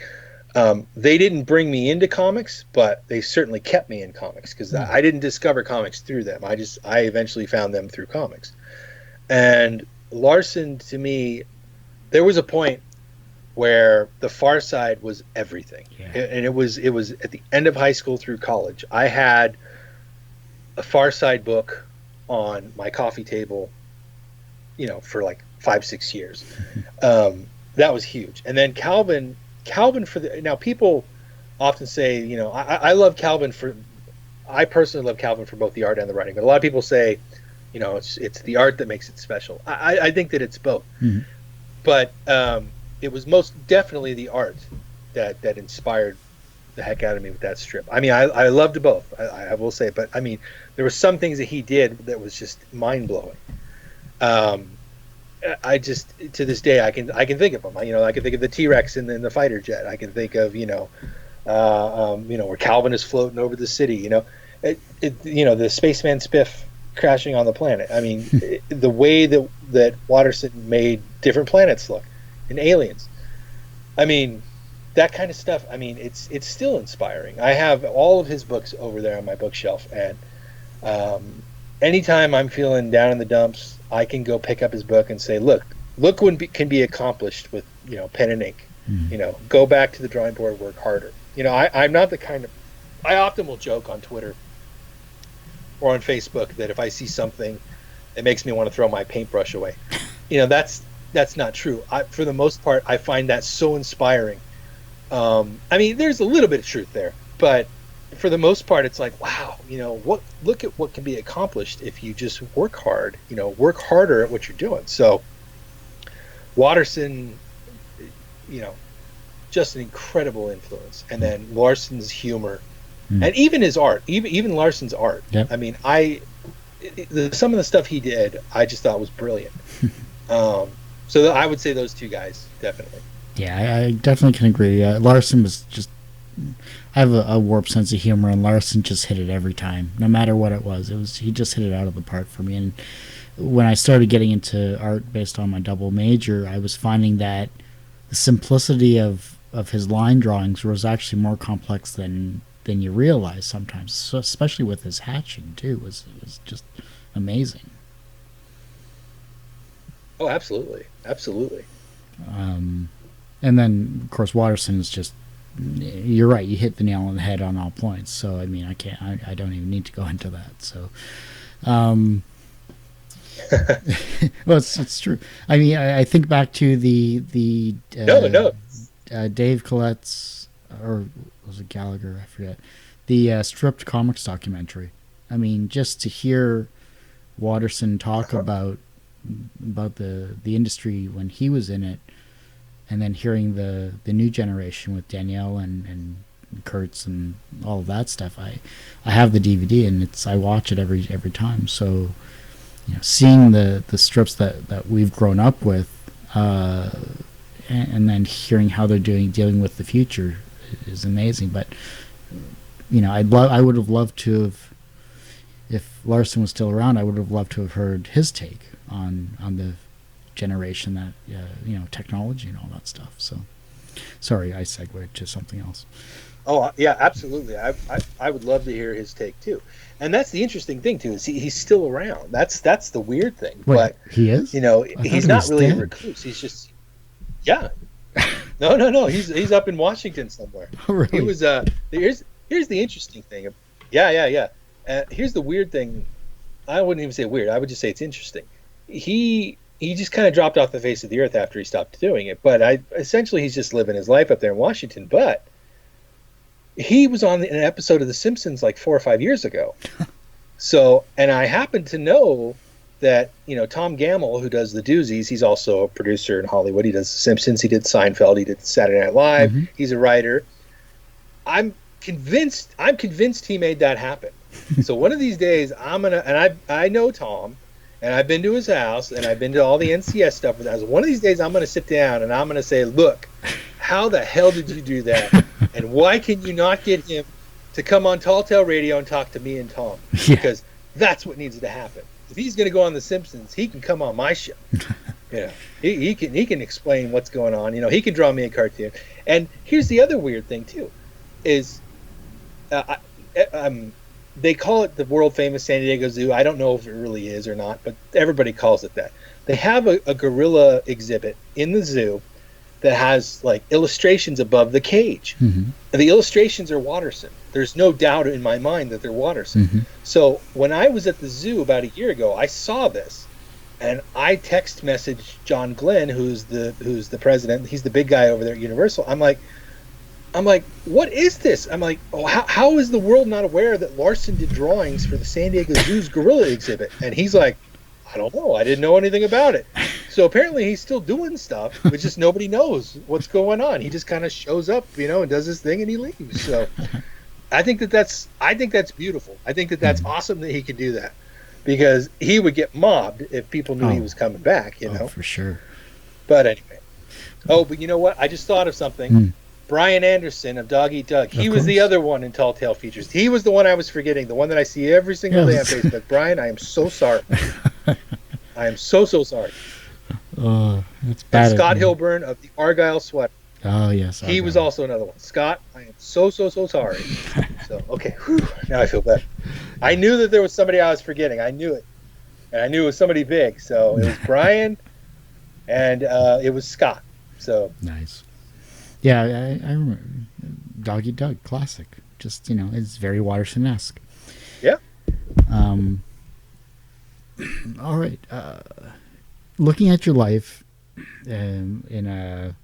They didn't bring me into comics, but they certainly kept me in comics because I didn't discover comics through them. I eventually found them through comics. And Larson, to me, there was a point where the Far Side was everything. Yeah. And it was at the end of high school through college. I had a Far Side book on my coffee table, for like 5-6 years. That was huge. And then Calvin now people often say, I love Calvin I personally love Calvin for both the art and the writing, but a lot of people say, it's the art that makes it special. I think that it's both. Mm-hmm. But it was most definitely the art that inspired the heck out of me with that strip. I mean, I loved both, I will say, but I mean, there were some things that he did that was just mind-blowing. I just, to this day, I can think of them. I can think of the T-Rex in the fighter jet. I can think of where Calvin is floating over the city. The spaceman Spiff crashing on the planet. I mean, the way that Watterson made different planets look and aliens. I mean, that kind of stuff. I mean, it's still inspiring. I have all of his books over there on my bookshelf, and anytime I'm feeling down in the dumps, I can go pick up his book and say, look what can be accomplished with pen and ink. Mm-hmm. Go back to the drawing board, work harder. I'm not the kind of, I often will joke on Twitter or on Facebook that if I see something that makes me want to throw my paintbrush away, that's not true. For the most part, I find that so inspiring. I mean, there's a little bit of truth there, but for the most part, it's like, wow, look at what can be accomplished if you just work hard, work harder at what you're doing. So Watterson, just an incredible influence. And then Larson's humor and even his art, even Larson's art. Yep. I mean, some of the stuff he did, I just thought was brilliant. So I would say those two guys, definitely. Yeah, I definitely can agree. Larson was just, I have a warped sense of humor, and Larson just hit it every time, no matter what it was. He just hit it out of the park for me. And when I started getting into art based on my double major, I was finding that the simplicity of his line drawings was actually more complex than you realize sometimes, so especially with his hatching too. It was just amazing. Oh, absolutely. And then, of course, Watterson is just, you're right, you hit the nail on the head on all points. So, I mean, I don't even need to go into that. So, well, it's true. I mean, I think back to the Dave Collette's, or was it Gallagher? I forget. The stripped comics documentary. I mean, just to hear Watterson talk about the industry when he was in it, and then hearing the new generation with Danielle and Kurtz and all of that stuff. I have the DVD, and I watch it every time. So, seeing the strips that we've grown up with, and then hearing how they're dealing with the future is amazing. But I would have loved to have, if Larson was still around, I would have loved to have heard his take on the generation that technology and all that stuff. So sorry, I segued to something else. Oh yeah, absolutely. I would love to hear his take too. And that's the interesting thing too, is he's still around. That's the weird thing. Wait, but he is, he's not really a recluse. He's just, yeah. No, he's up in Washington somewhere. Oh, really? He was here's the interesting thing. Yeah. Here's the weird thing. I wouldn't even say weird. I would just say it's interesting. He he just kind of dropped off the face of the earth after he stopped doing it. But essentially he's just living his life up there in Washington. But he was on an episode of The Simpsons like 4 or 5 years ago. So, and I happen to know that, Tom Gamble, who does the Doozies, he's also a producer in Hollywood. He does The Simpsons, he did Seinfeld, he did Saturday Night Live. Mm-hmm. He's a writer. I'm convinced he made that happen. So one of these days I know Tom, and I've been to his house, and I've been to all the NCS stuff with us. One of these days I'm going to sit down and I'm going to say, look, how the hell did you do that? And why can you not get him to come on Tall Tale Radio and talk to me and Tom? Because that's what needs to happen. If he's going to go on The Simpsons, he can come on my show. He can explain what's going on. He can draw me a cartoon. And here's the other weird thing too, is they call it the world famous San Diego Zoo. I don't know if it really is or not, but everybody calls it that. They have a gorilla exhibit in the zoo that has like illustrations above the cage. Mm-hmm. And the illustrations are Watterson. There's no doubt in my mind that they're Watterson. Mm-hmm. So when I was at the zoo about a year ago, I saw this, and I text messaged John Glenn, who's the president. He's the big guy over there at Universal. I'm like, what is this? I'm like, oh, how is the world not aware that Larson did drawings for the San Diego Zoo's gorilla exhibit? And he's like, I don't know. I didn't know anything about it. So apparently he's still doing stuff, but just nobody knows what's going on. He just kind of shows up, and does his thing and he leaves. So I think that's beautiful. I think that's awesome that he can do that, because he would get mobbed if people knew he was coming back, Oh, for sure. But anyway. Oh, but you know what? I just thought of something. Brian Anderson of Dog Eat Doug. He was the other one in Tall Tale Features. He was the one I was forgetting, the one that I see every single day on Facebook. Brian, I am so sorry. I am so sorry. Oh, that's bad. And Scott Hilburn of the Argyle Sweater. Oh, yes. He was also another one. Scott, I am so sorry. So, okay. Whew, now I feel better. I knew that there was somebody I was forgetting. I knew it. And I knew it was somebody big. So it was Brian and it was Scott. So nice. Yeah, I remember Dog Eat Doug, classic. Just, it's very Watterson-esque. Yeah. All right. Looking at your life in a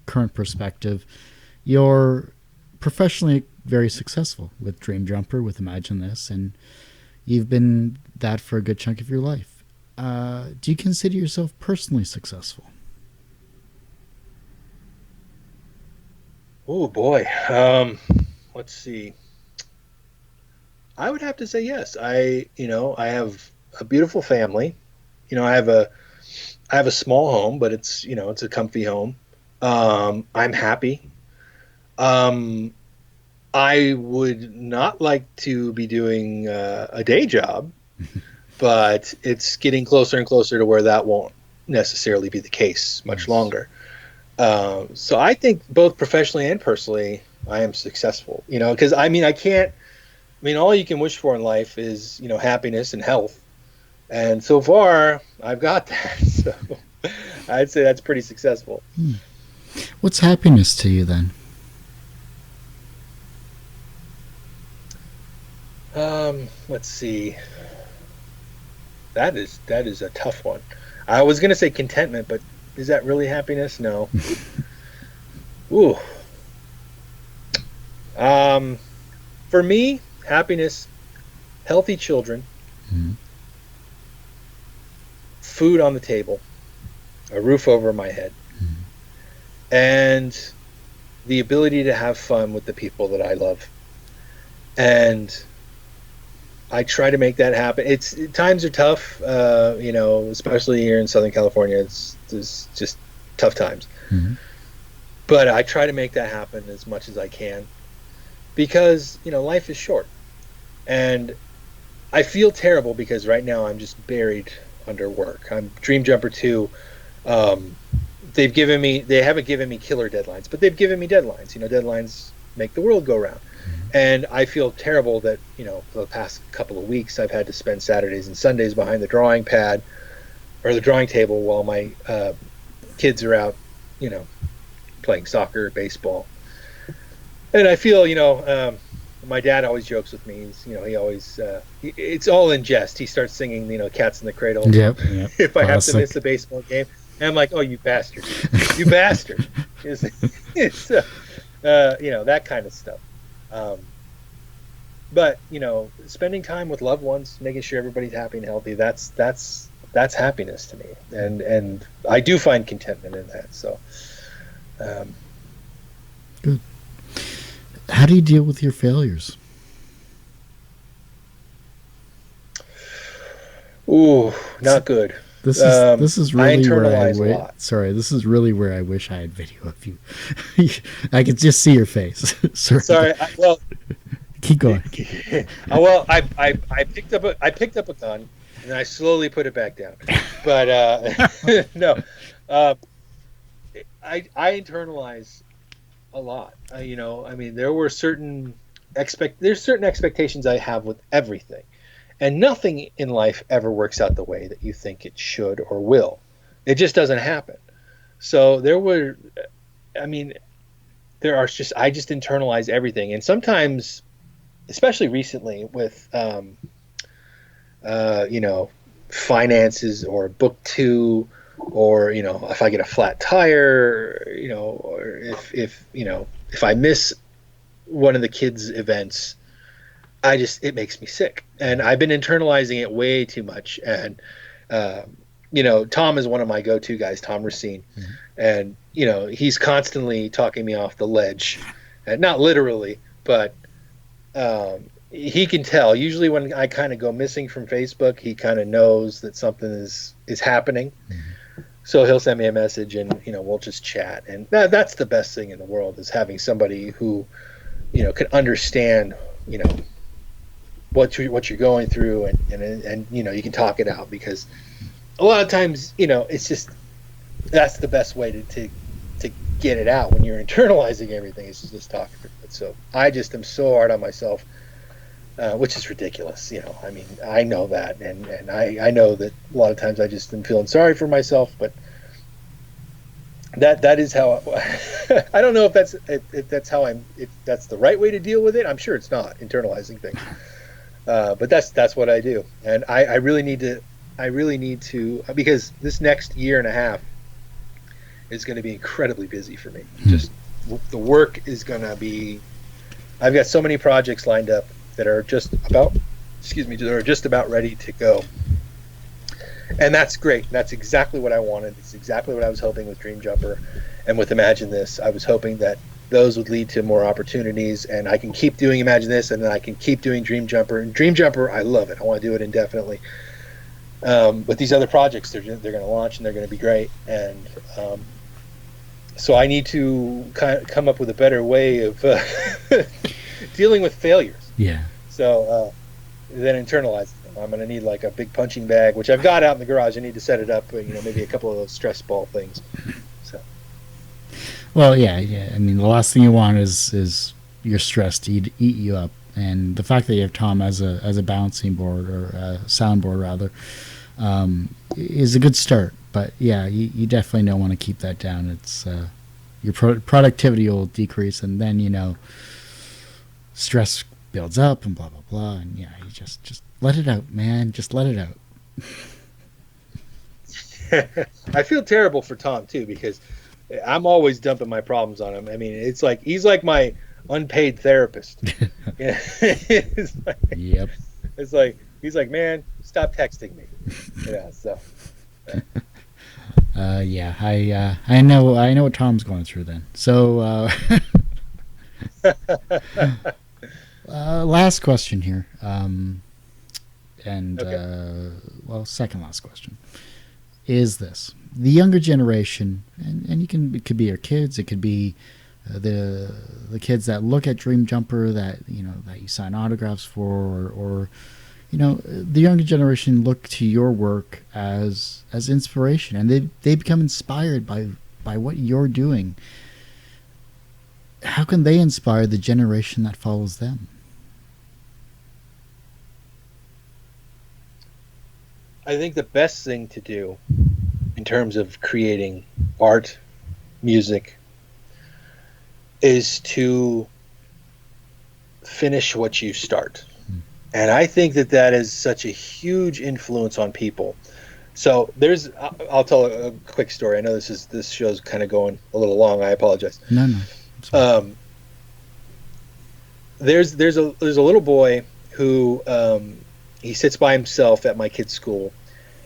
current perspective, you're professionally very successful with Dream Jumper, with Imagine This, and you've been that for a good chunk of your life. Do you consider yourself personally successful? Oh boy. Let's see. I would have to say yes. I have a beautiful family. I have a small home, but it's a comfy home. I'm happy. I would not like to be doing a day job, but it's getting closer and closer to where that won't necessarily be the case much longer. So I think both professionally and personally, I am successful, because all you can wish for in life is, happiness and health. And so far I've got that. So I'd say that's pretty successful. What's happiness to you then? Let's see. That is a tough one. I was going to say contentment, but is that really happiness? No. Ooh. For me, happiness, healthy children, food on the table, a roof over my head, and the ability to have fun with the people that I love. And I try to make that happen. Times are tough, especially here in Southern California. It's just tough times. Mm-hmm. But I try to make that happen as much as I can, because life is short, and I feel terrible because right now I'm just buried under work. I'm Dream Jumper 2. They haven't given me killer deadlines, but they've given me deadlines. Deadlines make the world go round. And I feel terrible that, for the past couple of weeks, I've had to spend Saturdays and Sundays behind the drawing pad or the drawing table while my kids are out, playing soccer, baseball. And I feel, my dad always jokes with me. He always it's all in jest. He starts singing, Cats in the Cradle. Yep. If I have to Classic. miss a baseball game, and I'm like, oh, you bastard, you bastard. It's that kind of stuff. But spending time with loved ones, making sure everybody's happy and healthy, that's happiness to me, and I do find contentment in that. So Good. How do you deal with your failures? Ooh, not good. This is really I internalize where a lot. Sorry, this is really where I wish I had video of you. I could just see your face. Sorry. Well, keep going. Well, I picked up a gun and I slowly put it back down. But no, I internalize a lot. There were there's certain expectations I have with everything. And nothing in life ever works out the way that you think it should or will. It just doesn't happen. So I just internalize everything. And sometimes, especially recently with, finances or book 2, or, if I get a flat tire, or if I miss one of the kids' events, it makes me sick, and I've been internalizing it way too much. And Tom is one of my go-to guys, Tom Racine, and he's constantly talking me off the ledge, not literally, but he can tell. Usually, when I kind of go missing from Facebook, he kind of knows that something is happening, so he'll send me a message, and we'll just chat. And that's the best thing in the world, is having somebody who can understand what you're going through, and you can talk it out, because a lot of times it's just, that's the best way to get it out when you're internalizing everything, is just talking through it. So I just am so hard on myself, which is ridiculous. I know that, and I know that a lot of times I just am feeling sorry for myself, but that is how I don't know if that's the right way to deal with it. I'm sure it's not, internalizing things. But that's what I do, and I really need to, because this next year and a half is going to be incredibly busy for me. Just the work is going to be, I've got so many projects lined up that are just about ready to go, and that's great. That's exactly what I wanted. It's exactly what I was hoping with Dream Jumper, and with Imagine This. I was hoping that those would lead to more opportunities, and I can keep doing Imagine This, and then I can keep doing Dream Jumper. And Dream Jumper, I love it. I want to do it indefinitely. But these other projects, they're going to launch, and they're going to be great. And so I need to come up with a better way of dealing with failures. Yeah. So then internalize them. I'm going to need like a big punching bag, which I've got out in the garage. I need to set it up, maybe a couple of those stress ball things. Well, yeah. I mean, the last thing you want is your stress to eat you up, and the fact that you have Tom as a bouncing board, or a soundboard rather, is a good start. But yeah, you definitely don't want to keep that down. It's your productivity will decrease, and then stress builds up, and blah blah blah, and yeah, you just let it out, man. Just let it out. I feel terrible for Tom too, because I'm always dumping my problems on him. I mean, it's like he's like my unpaid therapist. It's like, Yep. It's like he's like, man, stop texting me. So. Yeah, I know what Tom's going through then. So, last question here, second last question is this: the younger generation, and it could be your kids, it could be the kids that look at Dream Jumper that that you sign autographs for, or the younger generation look to your work as inspiration, and they become inspired by what you're doing. How can they inspire the generation that follows them? I think the best thing to do in terms of creating art, music, is to finish what you start. And I think that that is such a huge influence on people. So I'll tell a quick story. I know this show's kind of going a little long. I apologize. No. There's a little boy who he sits by himself at my kid's school,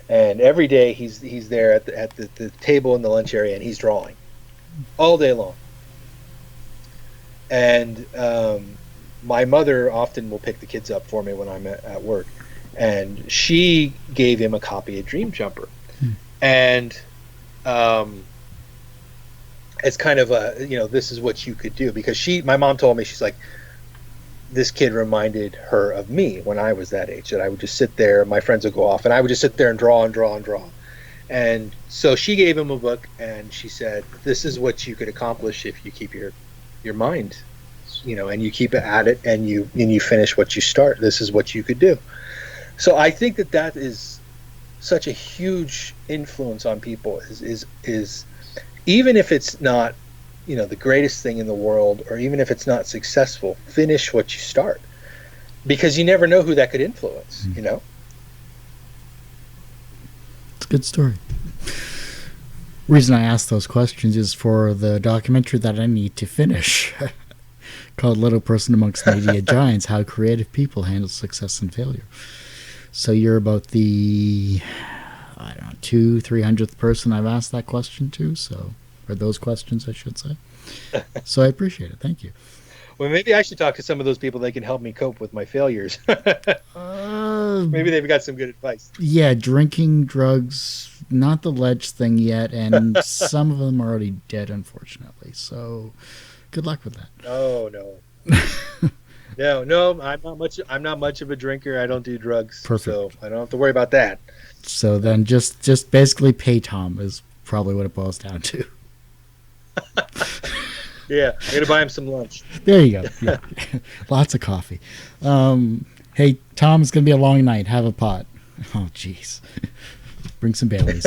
and every day he's there at the table in the lunch area, and he's drawing all day long. And my mother often will pick the kids up for me when I'm at work, and she gave him a copy of Dream Jumper. And it's kind of this is what you could do, because my mom told me, she's like, this kid reminded her of me when I was that age, that I would just sit there, my friends would go off, and I would just sit there and draw and draw and draw. And so she gave him a book, and she said, this is what you could accomplish if you keep your mind, and you keep at it, and you finish what you start. This is what you could do. So I think that is such a huge influence on people, is even if it's not the greatest thing in the world, or even if it's not successful, finish what you start, because you never know who that could influence. It's a good story. Reason I ask those questions is for the documentary that I need to finish called Little Person Amongst Media Giants: How Creative People Handle Success and Failure. So you're about the 200-300th person I've asked that question to, or those questions I should say. So I appreciate it. Thank you. Well, maybe I should talk to some of those people that can help me cope with my failures. Maybe they've got some good advice. Yeah, drinking, drugs, not the ledge thing yet, and some of them are already dead, unfortunately. So good luck with that. Oh, no. No, I'm not much of a drinker. I don't do drugs. Perfect. So I don't have to worry about that. So then just basically pay Tom is probably what it boils down to. Yeah, I'm going to buy him some lunch. There you go. Yeah. Lots of coffee. Hey, Tom, it's going to be a long night. Have a pot. Oh, jeez. Bring some Baileys.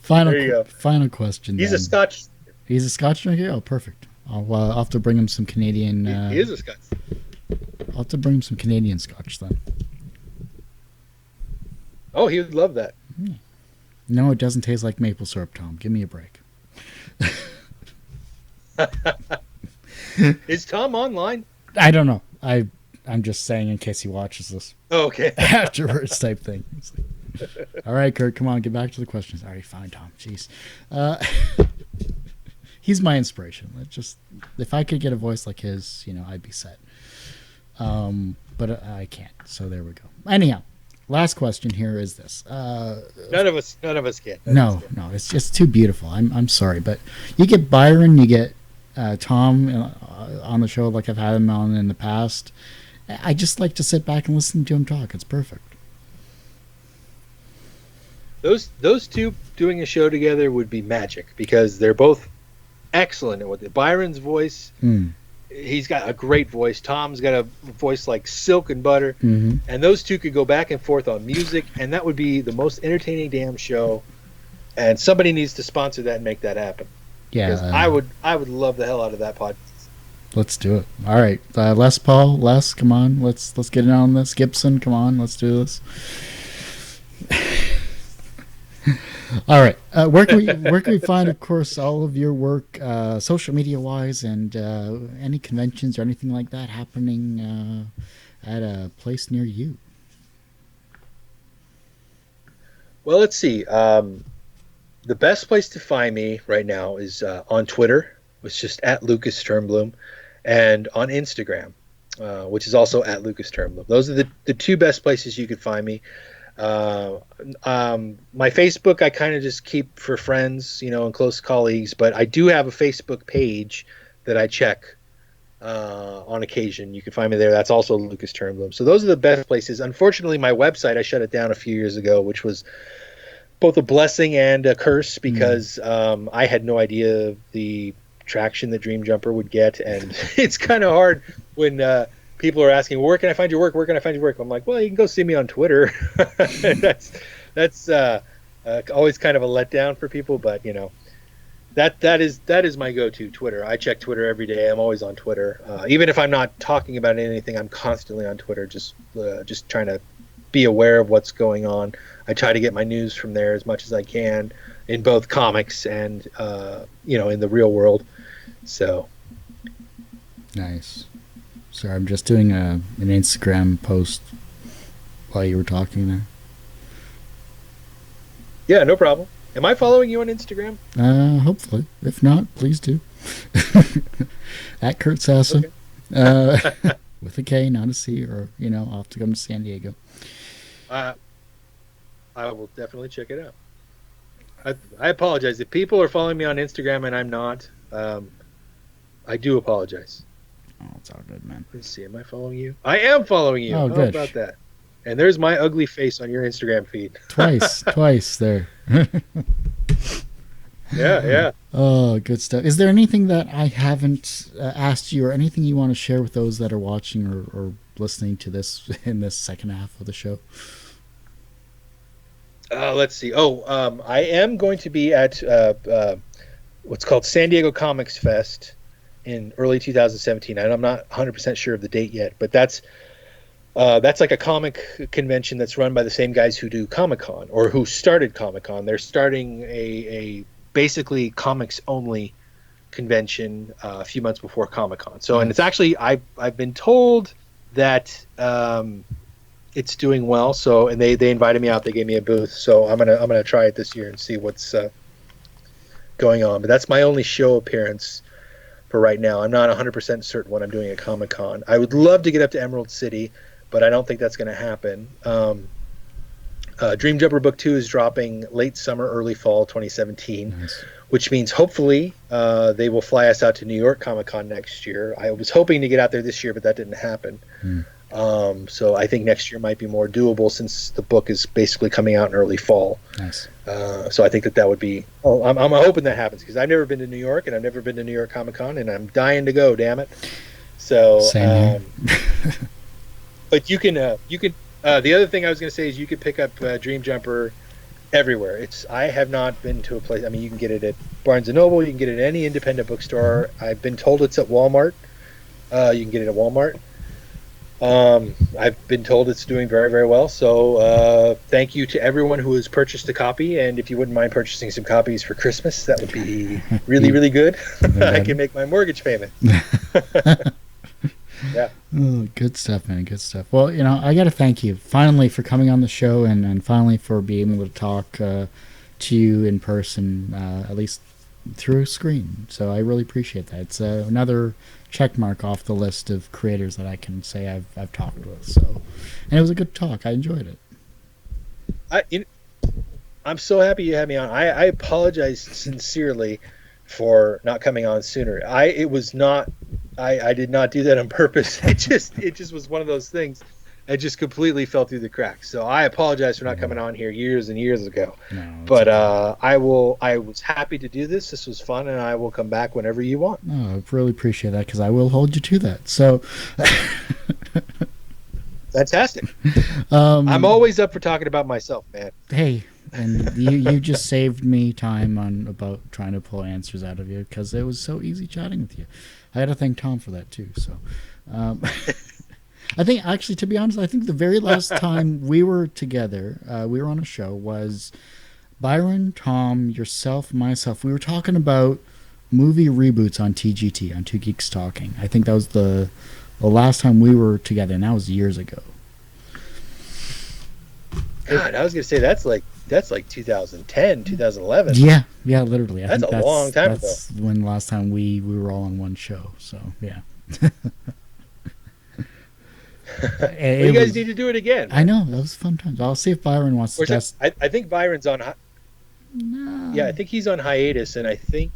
Final question. He's a Scotch. He's a Scotch drinker? Oh, perfect. I'll have to bring him some Canadian. He is a Scotch. I'll have to bring him some Canadian Scotch then. Oh, he would love that. No, it doesn't taste like maple syrup, Tom. Give me a break. Is Tom online? I don't know. I'm just saying in case he watches this. Oh, okay. Afterwards type thing. All right, Kurt, come on, get back to the questions. All right, fine, Tom. Jeez. He's my inspiration. If I could get a voice like his, I'd be set. But I can't. So there we go. Anyhow, last question here is this. None of us can. No, it's just too beautiful. I'm sorry, but you get Byron, you get Tom on the show like I've had him on in the past. I just like to sit back and listen to him talk. It's perfect. Those two doing a show together would be magic, because they're both excellent at what Byron's voice. He's got a great voice. Tom's got a voice like silk and butter. Mm-hmm. And those two could go back and forth on music, and that would be the most entertaining damn show. And somebody needs to sponsor that and make that happen. Yeah, because I would love the hell out of that podcast. Let's do it. All right, Les Paul, come on, let's get in on this. Gibson, come on, let's do this. All right. Where can we find, of course, all of your work, social media wise, and any conventions or anything like that happening at a place near you? Well, let's see. The best place to find me right now is on Twitter, which is just at Lucas Turnbloom, and on Instagram, which is also at Lucas Turnbloom. Those are the two best places you could find me. My Facebook I kind of just keep for friends, and close colleagues, but I do have a Facebook page that I check on occasion. You can find me there. That's also Lucas Turnbloom. So those are the best places. Unfortunately, my website, I shut it down a few years ago, which was both a blessing and a curse, because I had no idea the traction that Dream Jumper would get, and it's kind of hard when people are asking, where can I find your work? Where can I find your work? I'm like, well, you can go see me on Twitter. That's always kind of a letdown for people, but that is my go-to, Twitter. I check Twitter every day. I'm always on Twitter. Even if I'm not talking about anything, I'm constantly on Twitter, just trying to be aware of what's going on. I try to get my news from there as much as I can, in both comics and in the real world. So nice. Sorry, I'm just doing an Instagram post while you were talking there. Yeah, no problem. Am I following you on Instagram? Hopefully. If not, please do. At Kurt Sassa. Okay. With a K, not a C, or, I'll have to come to San Diego. I will definitely check it out. I apologize. If people are following me on Instagram and I'm not, I do apologize. Oh, it's all good, man. Let's see. Am I following you? I am following you. Oh, How good. about that? And there's my ugly face on your Instagram feed. Twice there. Yeah. Oh, good stuff. Is there anything that I haven't asked you, or anything you want to share with those that are watching or listening to this in this second half of the show? Let's see. I am going to be at what's called San Diego Comics Fest in early 2017. And I'm not 100% sure of the date yet, but that's like a comic convention that's run by the same guys who do Comic-Con, or who started Comic-Con. They're starting a basically comics only convention a few months before Comic-Con. So, and it's actually, I've been told that it's doing well. So, and they invited me out. They gave me a booth. So I'm gonna try it this year and see what's going on. But that's my only show appearance for right now. I'm not 100% certain what I'm doing at Comic-Con. I would love to get up to Emerald City, but I don't think that's going to happen. Dream Jumper Book 2 is dropping late summer, early fall 2017, nice. Which means hopefully they will fly us out to New York Comic-Con next year. I was hoping to get out there this year, but that didn't happen. So I think next year might be more doable, since the book is basically coming out in early fall. Nice. So I think that would be... I'm hoping that happens, because I've never been to New York, and I've never been to New York Comic-Con, and I'm dying to go, damn it. So... But you can the other thing I was going to say is you could pick up Dream Jumper everywhere. I have not been to a place... I mean, you can get it at Barnes & Noble, you can get it at any independent bookstore. I've been told it's at Walmart. You can get it at Walmart. I've been told it's doing very, very well. So thank you to everyone who has purchased a copy. And if you wouldn't mind purchasing some copies for Christmas, that would be really, really good. I can make my mortgage payment. Yeah. Oh, good stuff, man. Good stuff. Well, I got to thank you finally for coming on the show, and finally for being able to talk to you in person, at least through a screen. So I really appreciate that. It's another check mark off the list of creators that I can say I've talked with. So, and it was a good talk. I enjoyed it. I'm so happy you had me on. I apologize sincerely for not coming on sooner. I did not do that on purpose. It just was one of those things. It just completely fell through the cracks. So I apologize for not coming on here years and years ago. No, but okay. I was happy to do this. This was fun, and I will come back whenever you want. Oh, I really appreciate that, because I will hold you to that. So fantastic. I'm always up for talking about myself, man. Hey, and you just saved me time about trying to pull answers out of you, because it was so easy chatting with you. I got to thank Tom for that too. So, I think, actually, to be honest, I think the very last time we were together, we were on a show, was Byron, Tom, yourself, myself. We were talking about movie reboots on TGT, on Two Geeks Talking. I think that was the last time we were together, and that was years ago. God, I was going to say that's like 2010, 2011. Yeah, literally. That's a long time ago. That's when the last time we were all on one show. So, yeah. Well, you guys need to do it again. I know. That was fun times. I'll see if Byron wants to test. I think Byron's on... No. Yeah, I think he's on hiatus, and I think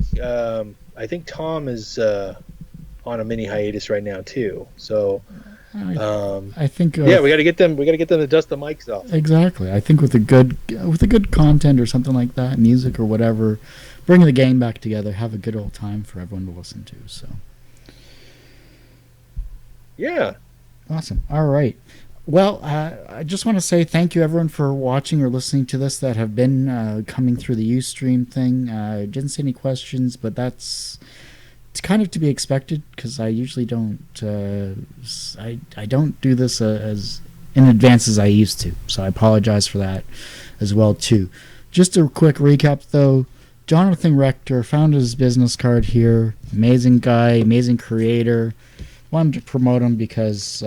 Tom is on a mini hiatus right now, too. So... I think we got to get them. We got to get them to dust the mics off. Exactly. I think with a good content or something like that, music or whatever, bringing the gang back together, have a good old time for everyone to listen to. So, yeah, awesome. All right. Well, I just want to say thank you, everyone, for watching or listening to this that have been coming through the Ustream thing. I didn't see any questions, but that's it's kind of to be expected because I usually don't. I don't do this as in advance as I used to, so I apologize for that as well too. Just a quick recap, though. Jonathan Rector found his business card here. Amazing guy, amazing creator. Wanted to promote him because.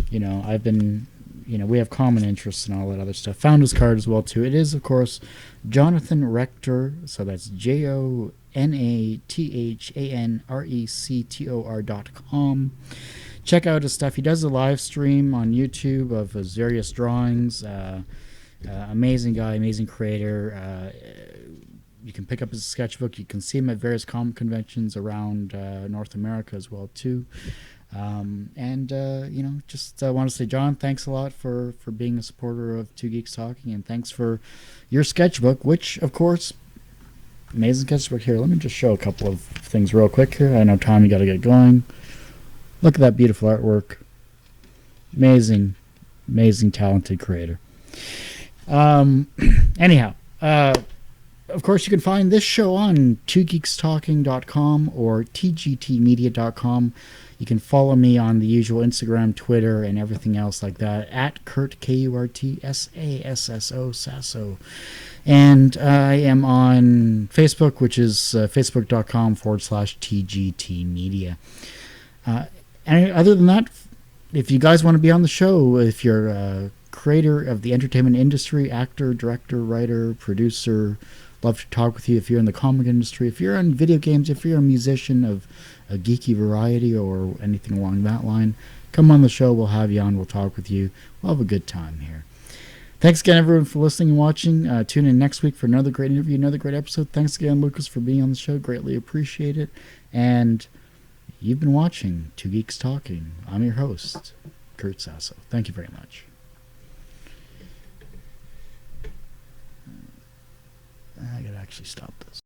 I've been, we have common interests and all that other stuff. Found his card as well too. It is, of course, Jonathan Rector. So that's JONATHANRECTOR.com. Check out his stuff. He does a live stream on YouTube of his various drawings. Amazing guy, amazing creator. You can pick up his sketchbook. You can see him at various comic conventions around North America as well too. Just want to say, John, thanks a lot for being a supporter of Two Geeks Talking, and thanks for your sketchbook, which, of course, amazing sketchbook here. Let me just show a couple of things real quick here. I know, Tom, you got to get going. Look at that beautiful artwork. Amazing, amazing, talented creator. Anyhow, of course, you can find this show on twogeekstalking.com or tgtmedia.com. You can follow me on the usual Instagram, Twitter, and everything else like that at Kurt, KURTSASSO, Sasso. And I am on Facebook, which is facebook.com/TGTmedia. And other than that, if you guys want to be on the show, if you're a creator of the entertainment industry, actor, director, writer, producer, love to talk with you. If you're in the comic industry, if you're in video games, if you're a musician of a geeky variety or anything along that line, come on the show. We'll have you on. We'll talk with you. We'll have a good time here. Thanks again, everyone, for listening and watching. Tune in next week for another great interview, another great episode. Thanks again, Lucas, for being on the show. Greatly appreciate it. And you've been watching Two Geeks Talking. I'm your host, Kurt Sasso. Thank you very much. I gotta actually stop this.